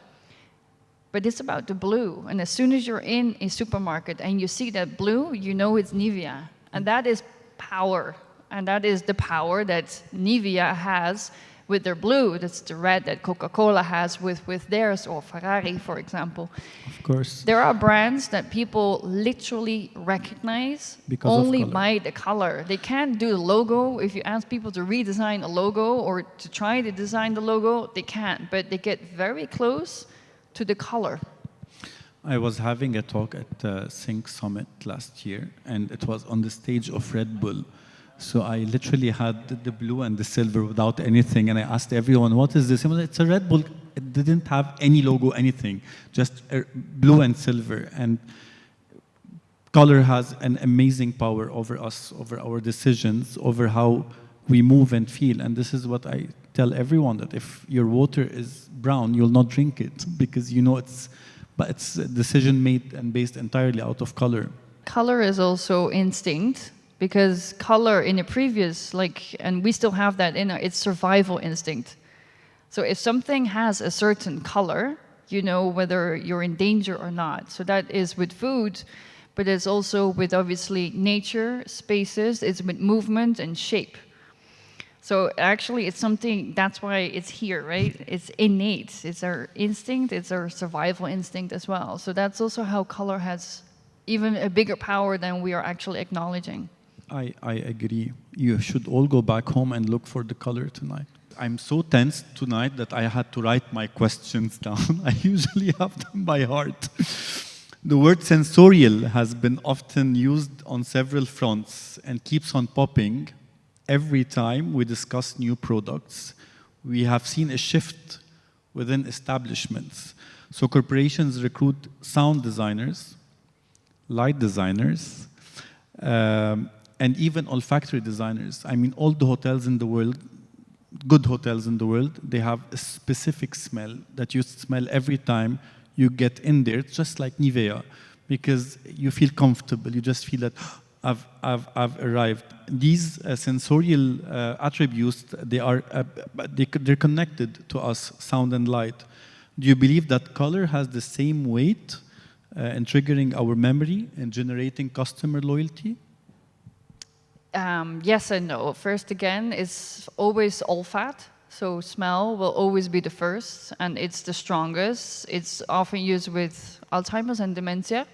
But it's about the blue. And as soon as you're in a supermarket and you see that blue, you know it's Nivea. And that is power. And that is the power that Nivea has with their blue. That's the red that Coca-Cola has with theirs, or Ferrari, for example. Of course. There are brands that people literally recognize Because of only color. by the color. They can't do the logo. If you ask people to redesign a logo or to try to design the logo, they can't. But they get very close to the color. I was having a talk at Sync Summit last year, and it was on the stage of Red Bull. So I literally had the blue and the silver without anything, and I asked everyone, what is this? It's a Red Bull. It didn't have any logo, anything, just blue and silver. And color has an amazing power over us, over our decisions, over how we move and feel. And this is what I tell everyone, that if your water is brown, you'll not drink it, because you know it's a decision made and based entirely out of color. Color is also instinct. Because color in the previous, and we still have that in it's survival instinct. So if something has a certain color, you know whether you're in danger or not. So that is with food, but it's also with obviously nature, spaces, it's with movement and shape. So actually it's something, that's why it's here, right? It's innate, it's our instinct, it's our survival instinct as well. So that's also how color has even a bigger power than we are actually acknowledging. I agree. You should all go back home and look for the color tonight. I'm so tense tonight that I had to write my questions down. I usually have them by heart. The word sensorial has been often used on several fronts and keeps on popping every time we discuss new products. We have seen a shift within establishments. So corporations recruit sound designers, light designers, and even olfactory designers. I mean, all the hotels in the world, good hotels in the world, they have a specific smell that you smell every time you get in there. It's just like Nivea, because you feel comfortable. You just feel that I've arrived. These sensorial attributes, they're connected to us, sound and light. Do you believe that color has the same weight in triggering our memory and generating customer loyalty? Yes and no. First, again, it's always olfat. So smell will always be the first, and it's the strongest. It's often used with Alzheimer's and dementia.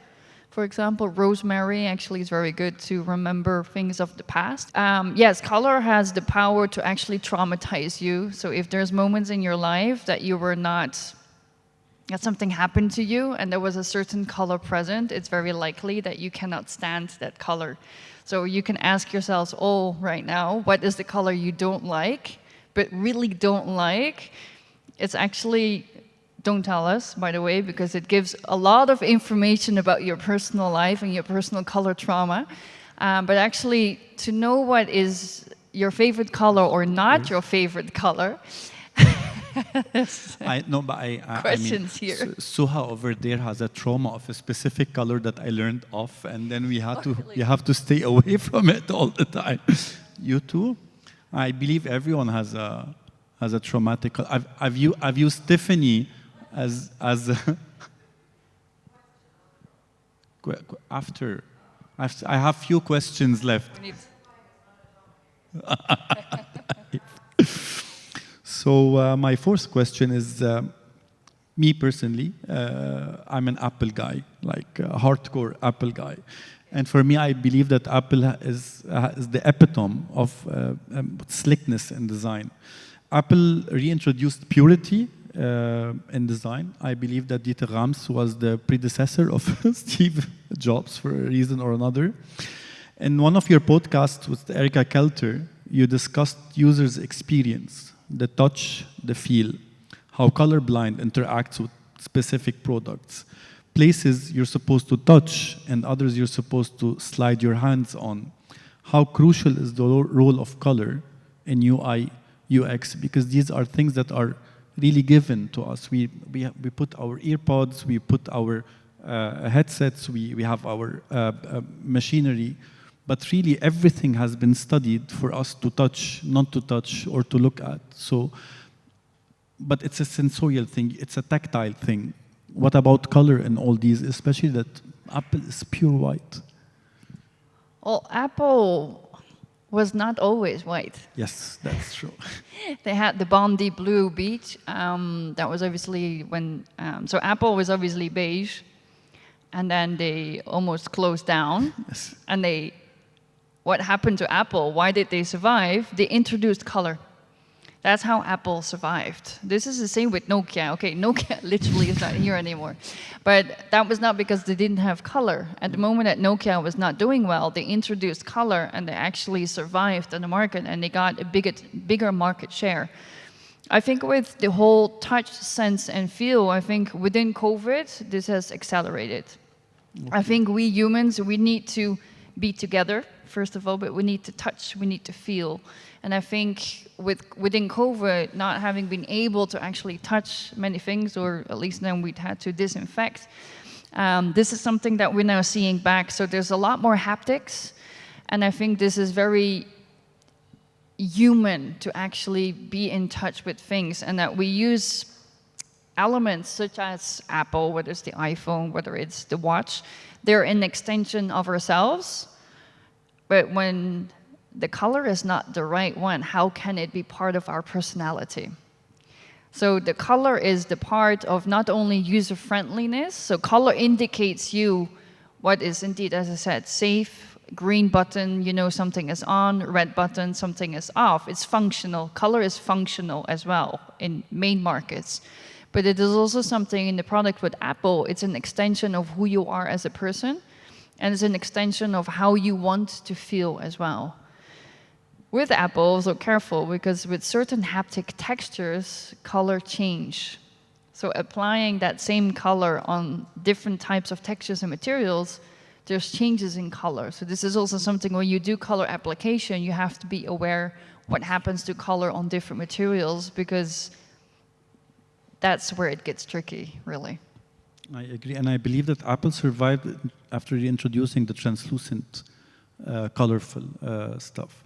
For example, rosemary actually is very good to remember things of the past. Yes, color has the power to actually traumatize you. So if there's moments in your life that you were not, that something happened to you and there was a certain color present, it's very likely that you cannot stand that color. So you can ask yourselves all right now, what is the color you don't like, but really don't like? It's actually, don't tell us, by the way, because it gives a lot of information about your personal life and your personal color trauma. But actually, to know what is your favorite color or not your favorite color, questions here. Suha over there has a trauma of a specific color that I learned off, and then you have to stay away from it all the time. You too? I believe everyone has a traumatic. I've used Tiffany as after. I have few questions left. So my fourth question is, me personally, I'm an Apple guy, like a hardcore Apple guy. And for me, I believe that Apple is the epitome of slickness in design. Apple reintroduced purity in design. I believe that Dieter Rams was the predecessor of Steve Jobs for a reason or another. In one of your podcasts with Erica Kelter, you discussed users' experience, the touch, the feel, how colorblind interacts with specific products, places you're supposed to touch and others you're supposed to slide your hands on. How crucial is the role of color in UI, UX? Because these are things that are really given to us. We put our earpods, we put our headsets, we have our machinery, but really everything has been studied for us to touch, not to touch, or to look at. So, but it's a sensorial thing, it's a tactile thing. What about color in all these, especially that Apple is pure white? Well, Apple was not always white. Yes, that's true. They had the Bondi Blue Beach. That was obviously when, so Apple was obviously beige, and then they almost closed down. Yes. And what happened to Apple? Why did they survive? They introduced color. That's how Apple survived. This is the same with Nokia. Okay, Nokia literally is not here anymore. But that was not because they didn't have color. At the moment that Nokia was not doing well, they introduced color and they actually survived on the market and they got a bigger market share. I think with the whole touch, sense, and feel, I think within COVID, this has accelerated. Okay. I think we humans, we need to be together, first of all, but we need to touch, we need to feel. And I think within COVID, not having been able to actually touch many things, or at least then we'd had to disinfect, this is something that we're now seeing back. So there's a lot more haptics, and I think this is very human to actually be in touch with things, and that we use elements such as Apple, whether it's the iPhone, whether it's the watch, they're an extension of ourselves. But when the color is not the right one, how can it be part of our personality? So the color is the part of not only user-friendliness, so color indicates you what is indeed, as I said, safe. Green button, you know something is on. Red button, something is off. It's functional. Color is functional as well in main markets. But it is also something in the product with Apple, it's an extension of who you are as a person, and it's an extension of how you want to feel as well. With Apple, so careful, because with certain haptic textures, color change. So applying that same color on different types of textures and materials, there's changes in color. So this is also something when you do color application, you have to be aware what happens to color on different materials, because that's where it gets tricky, really. I agree, and I believe that Apple survived after reintroducing the translucent, colorful stuff.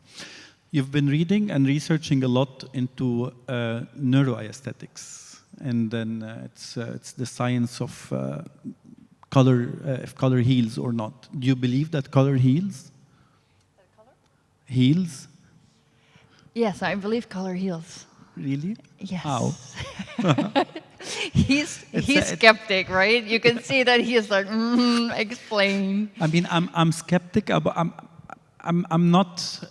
You've been reading and researching a lot into neuroaesthetics, and then it's the science of color, if color heals or not. Do you believe that color heals? That color? Heals? Yes, I believe color heals. Really? Yes. How? He's skeptic, right? You can see that he is like, explain. I mean, I'm skeptic. I'm not.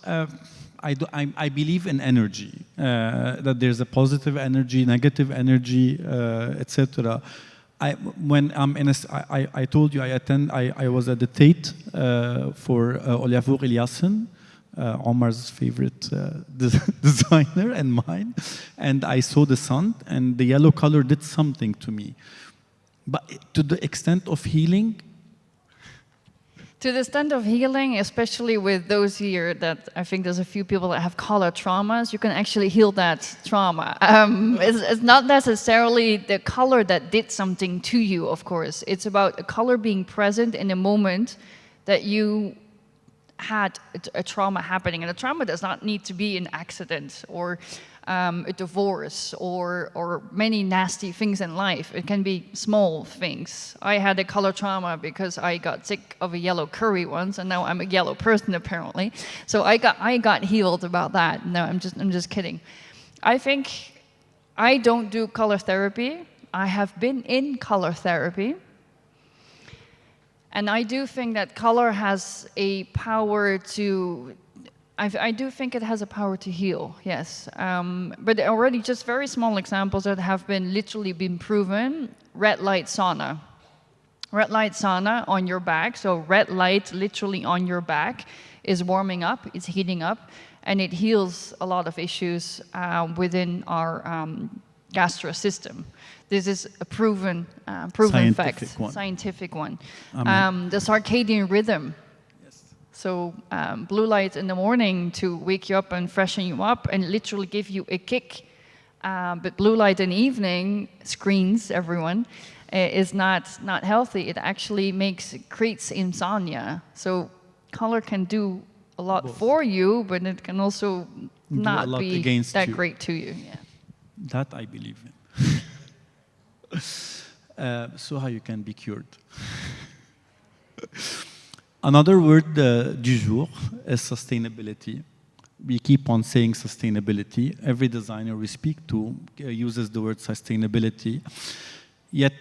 I believe in energy. That there's a positive energy, negative energy, etc. When I'm in I told you I was at the Tate for Olafur Eliasson, Omar's favorite designer and mine, and I saw the sun, and the yellow color did something to me. But to the extent of healing? To the extent of healing, especially with those here that I think there's a few people that have color traumas, you can actually heal that trauma. It's not necessarily the color that did something to you, of course. It's about a color being present in a moment that you had a trauma happening. And a trauma does not need to be an accident or a divorce or many nasty things in life. It can be small things. I had a color trauma because I got sick of a yellow curry once, and now I'm a yellow person apparently. So I got healed about that. No, I'm just kidding. I think I don't do color therapy. I have been in color therapy. And I do think that color has a power to, I do think it has a power to heal, yes. But already just very small examples that have literally been proven. Red light sauna. Red light sauna on your back, so red light literally on your back is warming up, it's heating up, and it heals a lot of issues within our gastro system. This is a proven scientific one. The circadian rhythm. Yes. So blue light in the morning to wake you up and freshen you up and literally give you a kick But blue light in evening screens everyone is not healthy. It actually creates insomnia. So color can do a lot for you, but it can also not be that great to you. Yeah. That I believe in. So how you can be cured? Another word du jour is sustainability. We keep on saying sustainability. Every designer we speak to uses the word sustainability. Yet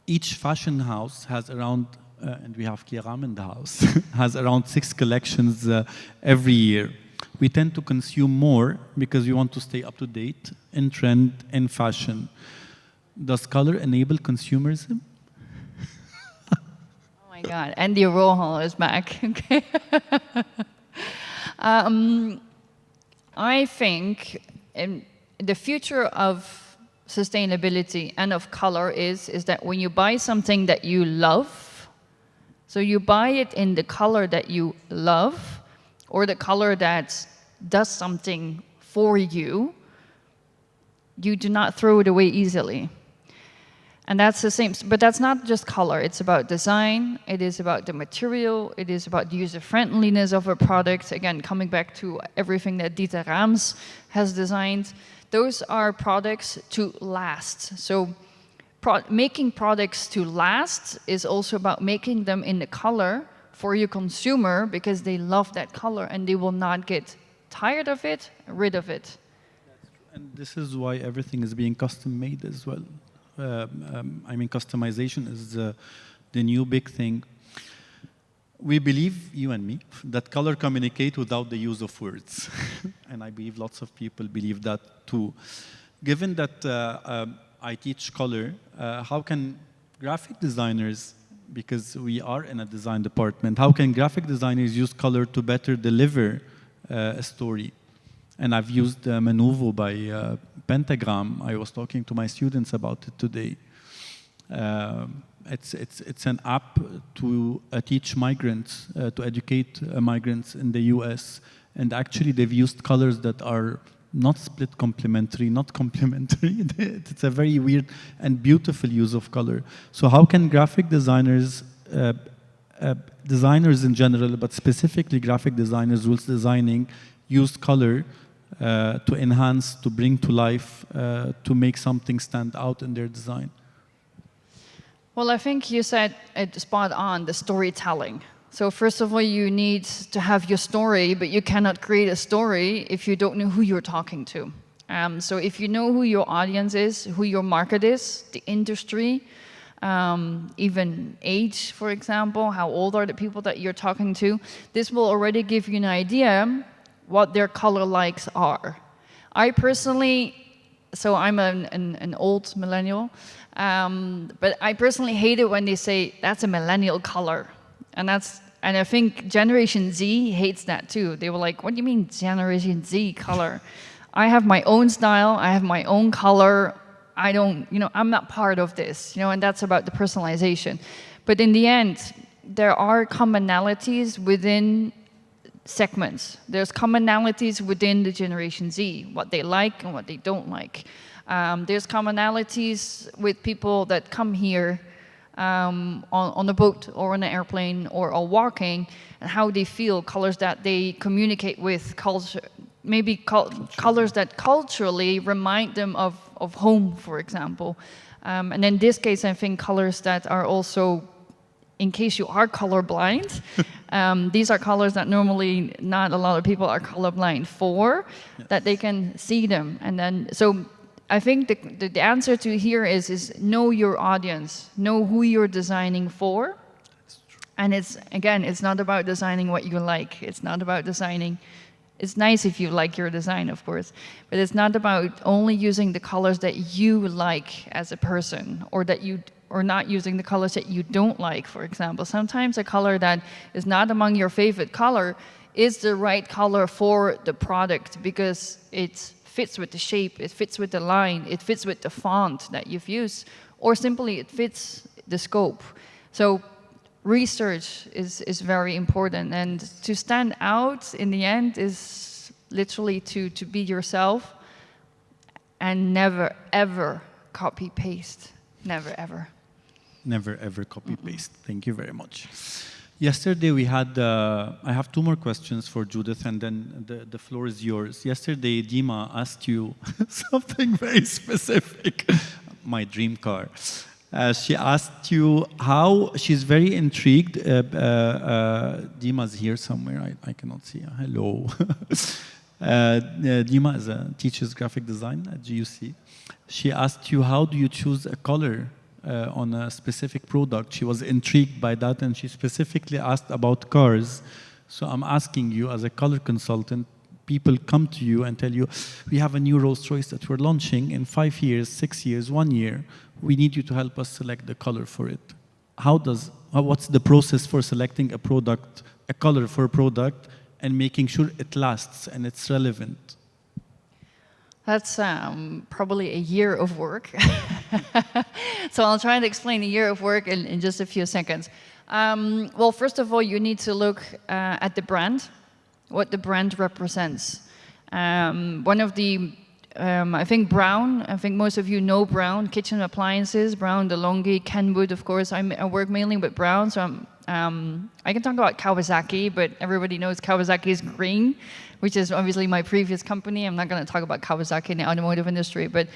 each fashion house has around, and we have Kiram in the house, has around 6 collections every year. We tend to consume more because we want to stay up to date in trend, in fashion. Does color enable consumerism? Oh my God, Andy Rohal is back. Okay. I think the future of sustainability and of color is that when you buy something that you love, so you buy it in the color that you love, or the color that does something for you, you do not throw it away easily. And that's the same, but that's not just color. It's about design, it is about the material, it is about the user-friendliness of a product. Again, coming back to everything that Dieter Rams has designed, those are products to last. So making products to last is also about making them in the color for your consumer, because they love that color and they will not get tired of it, rid of it. And this is why everything is being custom made as well. I mean, customization is the new big thing. We believe, you and me, that color communicate without the use of words. And I believe lots of people believe that too. Given that I teach color, how can graphic designers, because we are in a design department, how can graphic designers use color to better deliver a story? And I've used Manuvo by Pentagram. I was talking to my students about it today. It's an app to teach migrants, to educate migrants in the US. And actually, they've used colors that are not split complementary, not complementary. It's a very weird and beautiful use of color. So how can graphic designers, designers in general, but specifically graphic designers who's designing, use color to enhance, to bring to life, to make something stand out in their design? Well, I think you said it spot on, the storytelling. So first of all, you need to have your story, but you cannot create a story if you don't know who you're talking to. So if you know who your audience is, who your market is, the industry, even age, for example, how old are the people that you're talking to, this will already give you an idea what their color likes are. I personally, so I'm an old millennial, but I personally hate it when they say, that's a millennial color. And I think Generation Z hates that too. They were like, what do you mean Generation Z color? I have my own style, I have my own color. I'm not part of this, and that's about the personalization. But in the end, there are commonalities within segments. There's commonalities within the Generation Z, what they like and what they don't like. There's commonalities with people that come here on a boat or on an airplane or walking, and how they feel, colors that they communicate with, culture, maybe colors that culturally remind them of home, for example. And in this case, I think colors that are also, in case you are colorblind, these are colors that normally not a lot of people are colorblind for, yes, that they can see them. And then, so I think the answer to here is know your audience, know who you're designing for. And it's not about designing what you like. It's not about designing, it's nice if you like your design, of course, but it's not about only using the colors that you like as a person, or not using the colors that you don't like, for example. Sometimes a color that is not among your favorite color is the right color for the product because it fits with the shape, it fits with the line, it fits with the font that you've used, or simply it fits the scope. So research is very important, and to stand out in the end is literally to be yourself, and never, ever copy paste. Never, ever. Never ever copy paste. Thank you very much. Yesterday we had, I have two more questions for Judith and then the floor is yours. Yesterday Dima asked you something very specific, my dream car. She asked you how, she's very intrigued, Dima's here somewhere, I cannot see, hello. Dima teaches graphic design at GUC. She asked you, how do you choose a color on a specific product? She was intrigued by that and she specifically asked about cars. So I'm asking you, as a color consultant, people come to you and tell you, we have a new Rolls-Royce that we're launching in 5 years, 6 years, 1 year. We need you to help us select the color for it. What's the process for selecting a product, a color for a product, and making sure it lasts and it's relevant? That's probably a year of work. So I'll try to explain a year of work in just a few seconds. Well, first of all, you need to look at the brand, what the brand represents. One of the, I think Brown, I think most of you know Brown, kitchen appliances, Brown, DeLonghi, Kenwood, of course. I work mainly with Brown, so I can talk about Kawasaki, but everybody knows Kawasaki is green, which is obviously my previous company. I'm not going to talk about Kawasaki in the automotive industry, but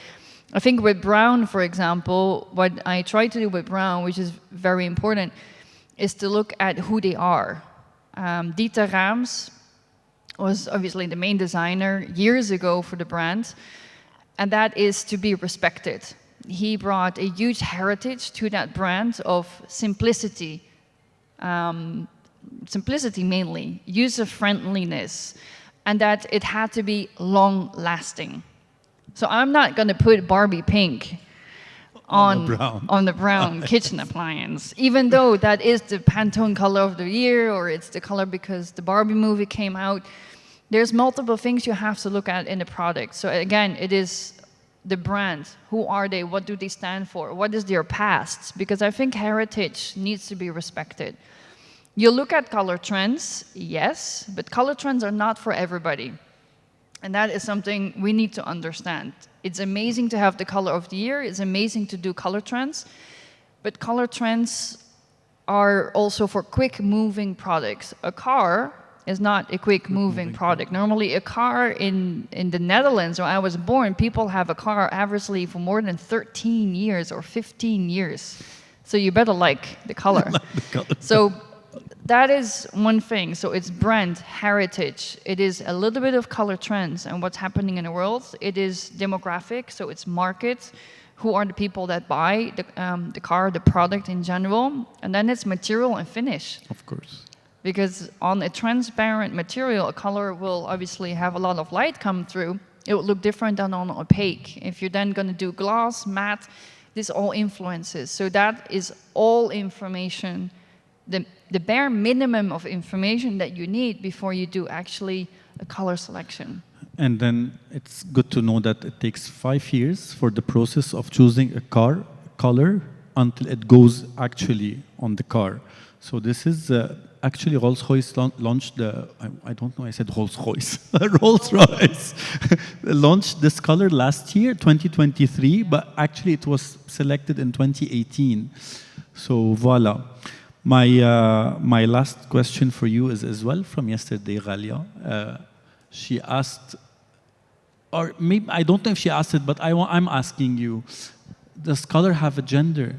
I think with Brown, for example, what I try to do with Brown, which is very important, is to look at who they are. Dieter Rams was obviously the main designer years ago for the brand, and that is to be respected. He brought a huge heritage to that brand of simplicity, simplicity mainly, user-friendliness, and that it had to be long-lasting. So I'm not going to put Barbie pink on the brown kitchen appliance, even though that is the Pantone color of the year, or it's the color because the Barbie movie came out. There's multiple things you have to look at in the product. So again, it is the brand. Who are they? What do they stand for? What is their past? Because I think heritage needs to be respected. You look at color trends, yes, but color trends are not for everybody. And that is something we need to understand. It's amazing to have the color of the year. It's amazing to do color trends. But color trends are also for quick-moving products. A car is not a quick-moving product. Normally, a car in the Netherlands, where I was born, people have a car averagely for more than 13 years or 15 years. So you better like the color. So that is one thing. So it's brand, heritage. It is a little bit of color trends and what's happening in the world. It is demographic, so it's market. Who are the people that buy the car, the product in general? And then it's material and finish. Of course. Because on a transparent material, a color will obviously have a lot of light come through. It will look different than on opaque. If you're then going to do gloss, matte, this all influences. So that is all information, the bare minimum of information that you need before you do actually a color selection. And then it's good to know that it takes 5 years for the process of choosing a car color until it goes actually on the car. So this is actually Rolls-Royce launched the, I don't know, I said Rolls-Royce, Rolls-Royce launched this color last year, 2023, but actually it was selected in 2018. So voila. My last question for you is as well from yesterday, Ghalia. She asked, or maybe, I don't know if she asked it, but I'm asking you, does color have a gender?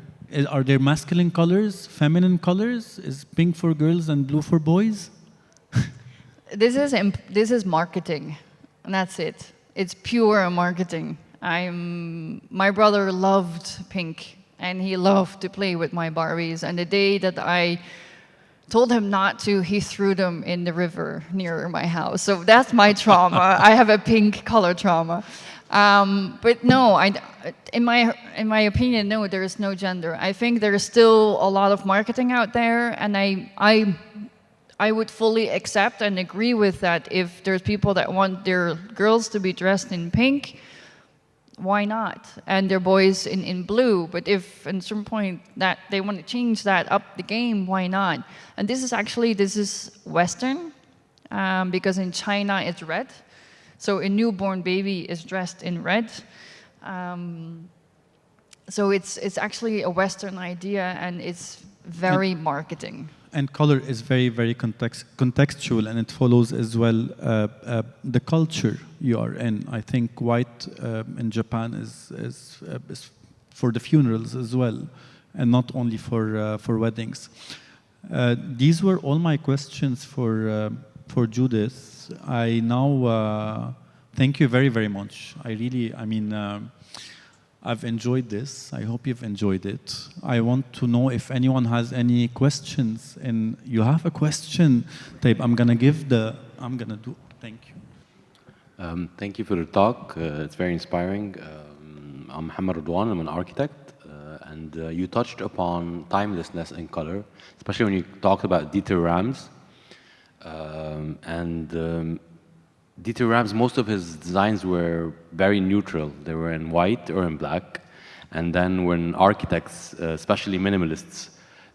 Are there masculine colors, feminine colors? Is pink for girls and blue for boys? This is marketing, and that's it. It's pure marketing. My brother loved pink, and he loved to play with my Barbies. And the day that I told him not to, he threw them in the river near my house. So that's my trauma. I have a pink color trauma. But no, in my opinion, no, there is no gender. I think there is still a lot of marketing out there, and I would fully accept and agree with that. If there's people that want their girls to be dressed in pink, why not? And their boys in blue. But if at a certain point that they want to change that up the game, why not? And this is Western, because in China it's red. So a newborn baby is dressed in red. So it's actually a Western idea, and it's very marketing. And color is very, very contextual, and it follows as well the culture you are in. I think white in Japan is for the funerals as well, and not only for weddings. These were all my questions for Judith. I now thank you very, very much. I've enjoyed this. I hope you've enjoyed it. I want to know if anyone has any questions. And you have a question, Taib. I'm gonna do. Thank you. Thank you for the talk. It's very inspiring. I'm Mohammed Radwan. I'm an architect. And you touched upon timelessness in color, especially when you talked about Dieter Rams. Dieter Rams, most of his designs were very neutral. They were in white or in black. And then when architects, especially minimalists,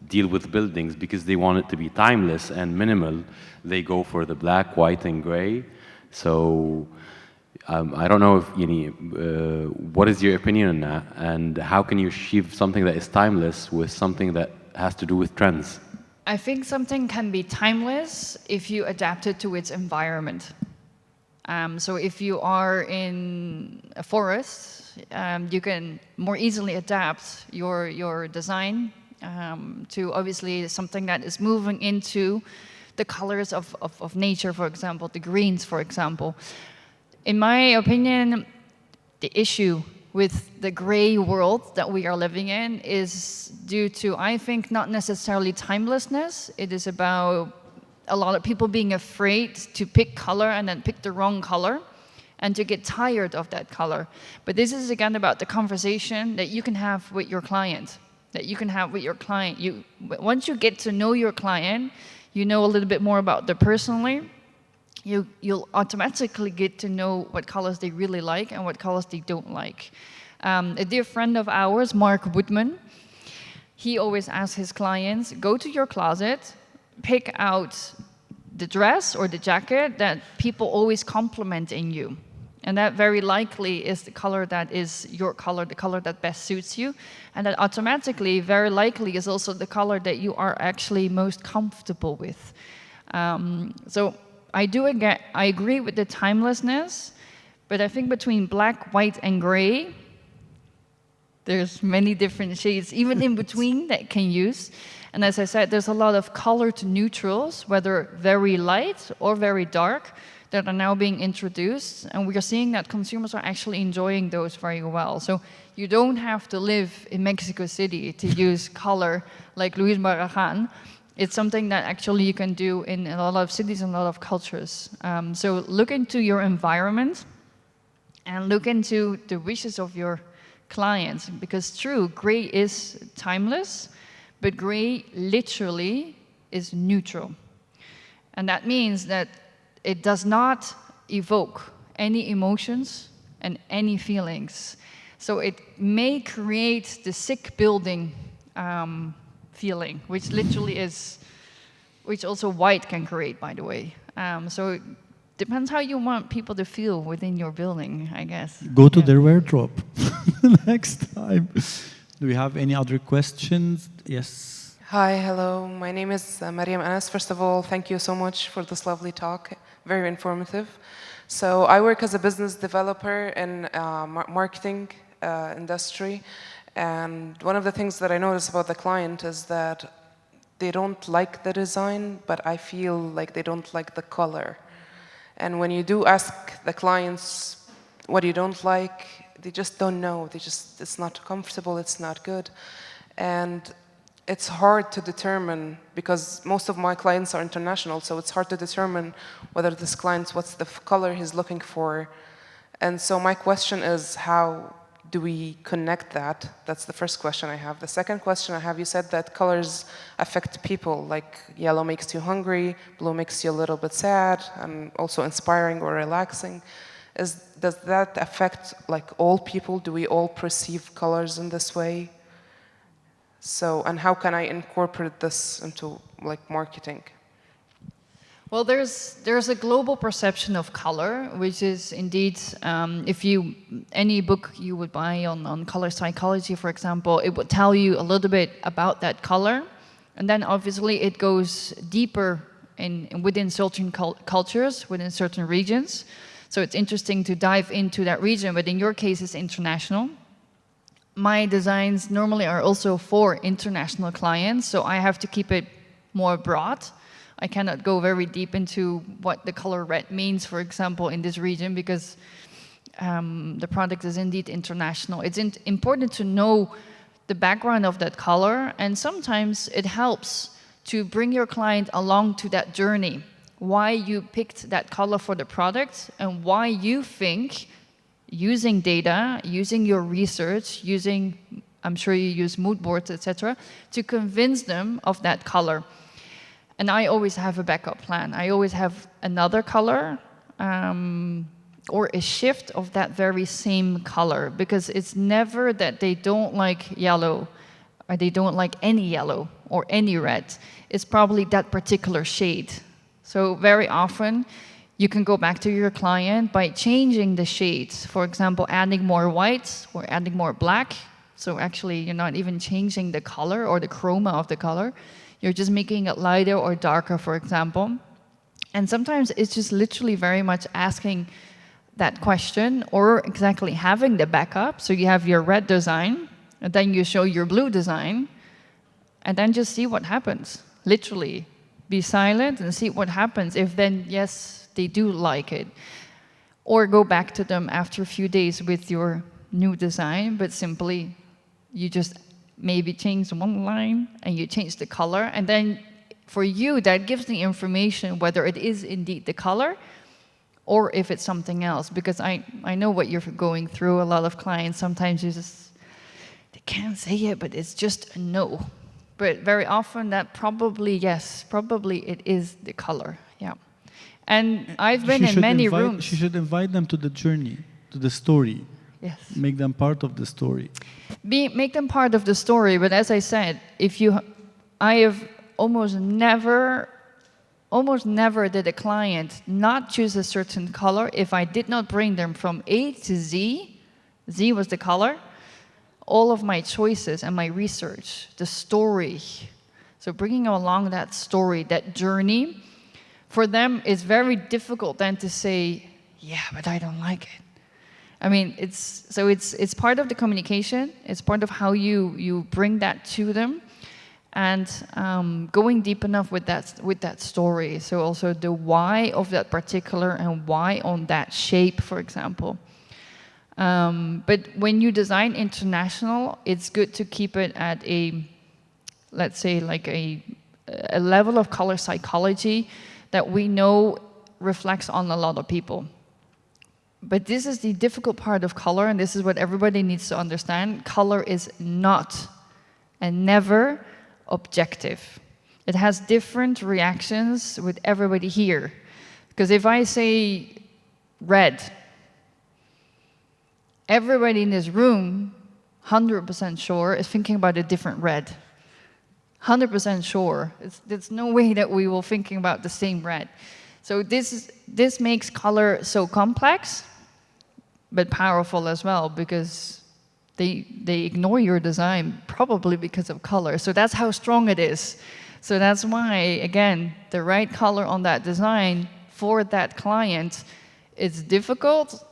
deal with buildings because they want it to be timeless and minimal, they go for the black, white, and gray. So I don't know if what is your opinion on that, and how can you achieve something that is timeless with something that has to do with trends? I think something can be timeless if you adapt it to its environment. So if you are in a forest, you can more easily adapt your design to obviously something that is moving into the colors of nature, for example, the greens, for example. In my opinion, the issue with the gray world that we are living in is due to, I think, not necessarily timelessness. It is about a lot of people being afraid to pick color and then pick the wrong color and to get tired of that color. But this is again about the conversation that you can have with your client, once you get to know your client, you know a little bit more about them personally, you'll automatically get to know what colors they really like and what colors they don't like. A dear friend of ours, Mark Woodman, he always asks his clients, go to your closet, pick out the dress or the jacket that people always compliment in you. And that very likely is the color that is your color, the color that best suits you. And that automatically, very likely, is also the color that you are actually most comfortable with. So I agree with the timelessness, but I think between black, white, and gray, there's many different shades, even in between, that can use. And as I said, there's a lot of color to neutrals, whether very light or very dark, that are now being introduced. And we are seeing that consumers are actually enjoying those very well. So you don't have to live in Mexico City to use color like Luis Barragan. It's something that actually you can do in a lot of cities and a lot of cultures. So look into your environment and look into the wishes of your clients. Because true, gray is timeless, but gray literally is neutral. And that means that it does not evoke any emotions and any feelings. So it may create the sick building feeling, which literally is, which also white can create, by the way. So it depends how you want people to feel within your building, I guess. Go to their wardrobe next time. Do we have any other questions? Yes. Hi, hello. My name is Mariam Anas. First of all, thank you so much for this lovely talk. Very informative. So I work as a business developer in marketing industry. And one of the things that I notice about the client is that they don't like the design, but I feel like they don't like the color. And when you do ask the clients what you don't like, they just don't know. It's not comfortable, it's not good. And it's hard to determine, because most of my clients are international, so it's hard to determine whether this client, what's the color he's looking for. And so my question is, how do we connect that? That's the first question I have. The second question I have, you said that colors affect people, like yellow makes you hungry, blue makes you a little bit sad, and also inspiring or relaxing. Does that affect like all people? Do we all perceive colors in this way? So, and how can I incorporate this into like marketing? Well, there's a global perception of color, which is indeed, any book you would buy on color psychology, for example, it would tell you a little bit about that color, and then obviously it goes deeper within certain cultures, within certain regions. So it's interesting to dive into that region, but in your case, it's international. My designs normally are also for international clients, so I have to keep it more broad. I cannot go very deep into what the color red means, for example, in this region, because the product is indeed international. It's important to know the background of that color, and sometimes it helps to bring your client along to that journey, why you picked that color for the product, and why you think, using data, using your research, I'm sure you use mood boards, etc., to convince them of that color. And I always have a backup plan. I always have another color or a shift of that very same color, because it's never that they don't like yellow or they don't like any yellow or any red. It's probably that particular shade. So very often you can go back to your client by changing the shades. For example, adding more white or adding more black. So actually you're not even changing the color or the chroma of the color. You're just making it lighter or darker, for example. And sometimes it's just literally very much asking that question, or exactly having the backup. So you have your red design, and then you show your blue design, and then just see what happens. Literally, be silent and see what happens. If then, yes, they do like it. Or go back to them after a few days with your new design, but simply you just maybe change one line and you change the color, and then for you that gives the information whether it is indeed the color or if it's something else. Because I know what you're going through. A lot of clients, sometimes they can't say it, but it's just a no. But very often that probably it is the color. Yeah. And I've been in many rooms. She should invite them to the journey, to the story. Yes. Make them part of the story. Make them part of the story, but as I said, I have almost never did a client not choose a certain color if I did not bring them from A to Z. Z was the color. All of my choices and my research, the story. So bringing them along that story, that journey, for them it's very difficult then to say, yeah, but I don't like it. I mean, it's part of the communication. It's part of how you bring that to them, and going deep enough with that story. So also the why of that particular and why on that shape, for example. But when you design international, it's good to keep it at let's say like a level of color psychology that we know reflects on a lot of people. But this is the difficult part of color, and this is what everybody needs to understand. Color is not and never objective. It has different reactions with everybody here. Because if I say red, everybody in this room, 100% sure, is thinking about a different red. 100% sure. There's no way that we will thinking about the same red. So this makes color so complex, but powerful as well, because they ignore your design probably because of color. So that's how strong it is. So that's why, again, the right color on that design for that client is difficult,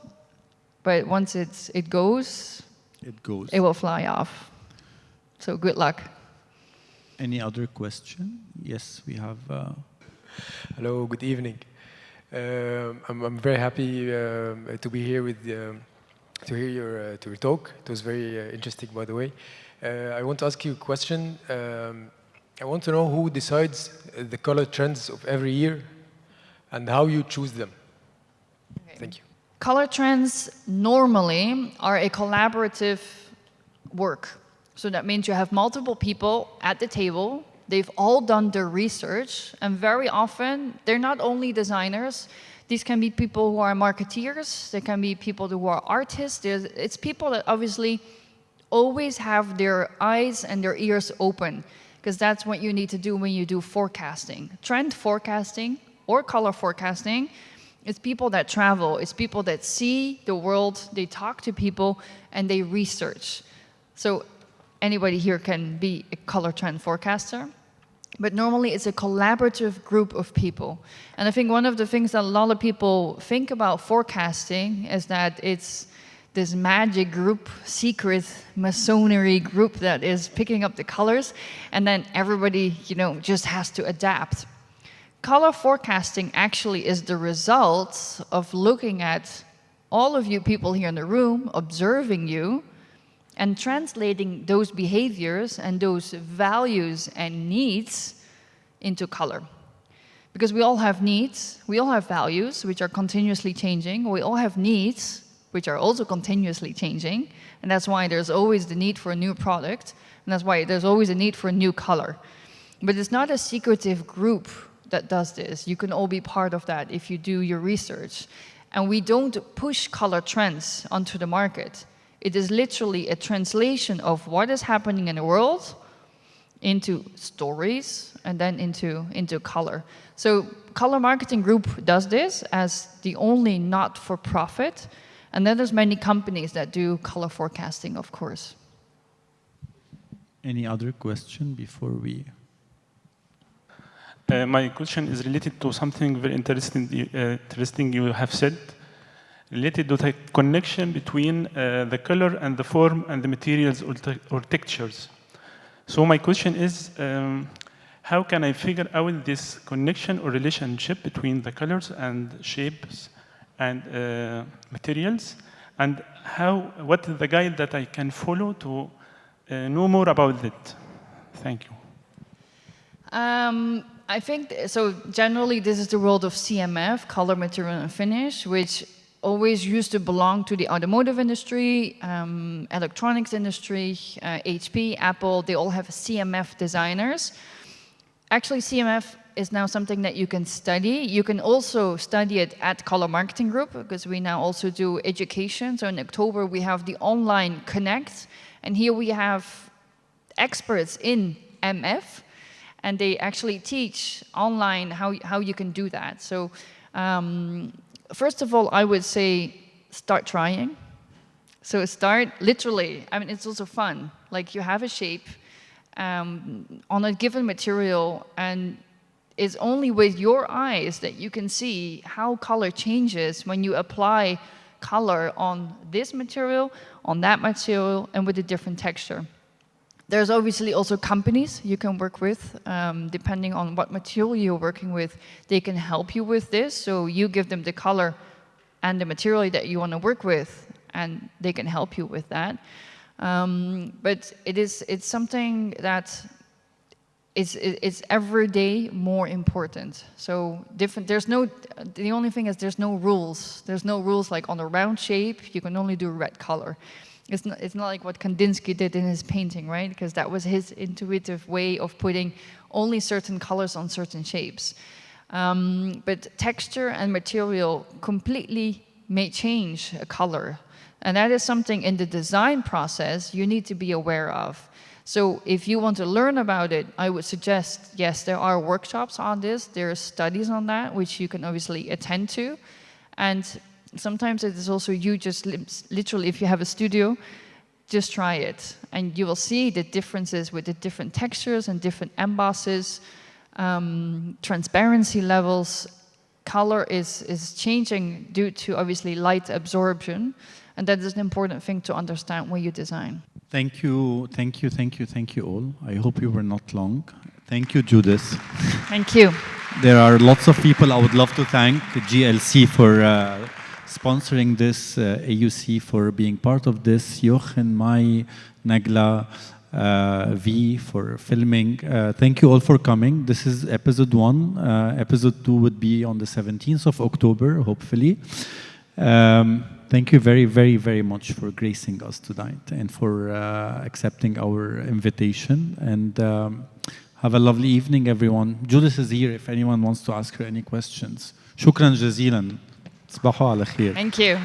but once it goes, it will fly off. So good luck. Any other question? Yes, we have. Hello, good evening. I'm very happy to be here to hear your talk. It was very interesting, by the way. I want to ask you a question. I want to know who decides the color trends of every year and how you choose them. Okay. Thank you. Color trends normally are a collaborative work. So that means you have multiple people at the table. They've all done their research, and very often they're not only designers. These can be people who are marketeers. They can be people who are artists. It's people that obviously always have their eyes and their ears open, because that's what you need to do when you do forecasting. Trend forecasting or color forecasting, it's people that travel, it's people that see the world, they talk to people, and they research. So anybody here can be a color trend forecaster, but normally it's a collaborative group of people. And I think one of the things that a lot of people think about forecasting is that it's this magic group, secret masonry group that is picking up the colors, and then everybody, just has to adapt. Color forecasting actually is the result of looking at all of you people here in the room, observing you, and translating those behaviors and those values and needs into color. Because we all have needs, we all have values, which are continuously changing, we all have needs, which are also continuously changing, and that's why there's always the need for a new product, and that's why there's always a need for a new color. But it's not a secretive group that does this. You can all be part of that if you do your research. And we don't push color trends onto the market. It is literally a translation of what is happening in the world into stories and then into color. So Color Marketing Group does this as the only not-for-profit. And then there's many companies that do color forecasting, of course. Any other question before we... My question is related to something very interesting you have said, related to the connection between the color and the form and the materials or textures. So my question is, how can I figure out this connection or relationship between the colors and shapes and materials, and what is the guide that I can follow to know more about it? Thank you. I think, so generally this is the world of CMF, color, material, and finish, which always used to belong to the automotive industry, electronics industry, HP, Apple, they all have CMF designers. Actually, CMF is now something that you can study. You can also study it at Color Marketing Group, because we now also do education. So in October, we have the online Connect, and here we have experts in MF, and they actually teach online how you can do that. So first of all, I would say start trying. So start literally, I mean, it's also fun. Like you have a shape on a given material, and it's only with your eyes that you can see how color changes when you apply color on this material, on that material, and with a different texture. There's obviously also companies you can work with, depending on what material you're working with, they can help you with this. So you give them the color and the material that you want to work with, and they can help you with that. But it's something that it's every day more important. So the only thing is there's no rules. There's no rules like on a round shape, you can only do red color. It's not like what Kandinsky did in his painting, right? Because that was his intuitive way of putting only certain colors on certain shapes. But texture and material completely may change a color. And that is something in the design process you need to be aware of. So if you want to learn about it, I would suggest, yes, there are workshops on this. There are studies on that, which you can obviously attend to. And sometimes it is also you just literally, if you have a studio, just try it. And you will see the differences with the different textures and different embosses, transparency levels. Color is changing due to obviously light absorption. And that is an important thing to understand when you design. Thank you all. I hope you were not long. Thank you, Judith. Thank you. There are lots of people I would love to thank. The GLC for sponsoring this, AUC for being part of this, Jochen, Mai, Nagla, V for filming. Thank you all for coming. This is episode 1. Episode 2 would be on the 17th of October, hopefully. Thank you very, very, very much for gracing us tonight and for accepting our invitation. And have a lovely evening, everyone. Judith is here if anyone wants to ask her any questions. شكرا جزيلا. تصبحوا على خير. Thank you.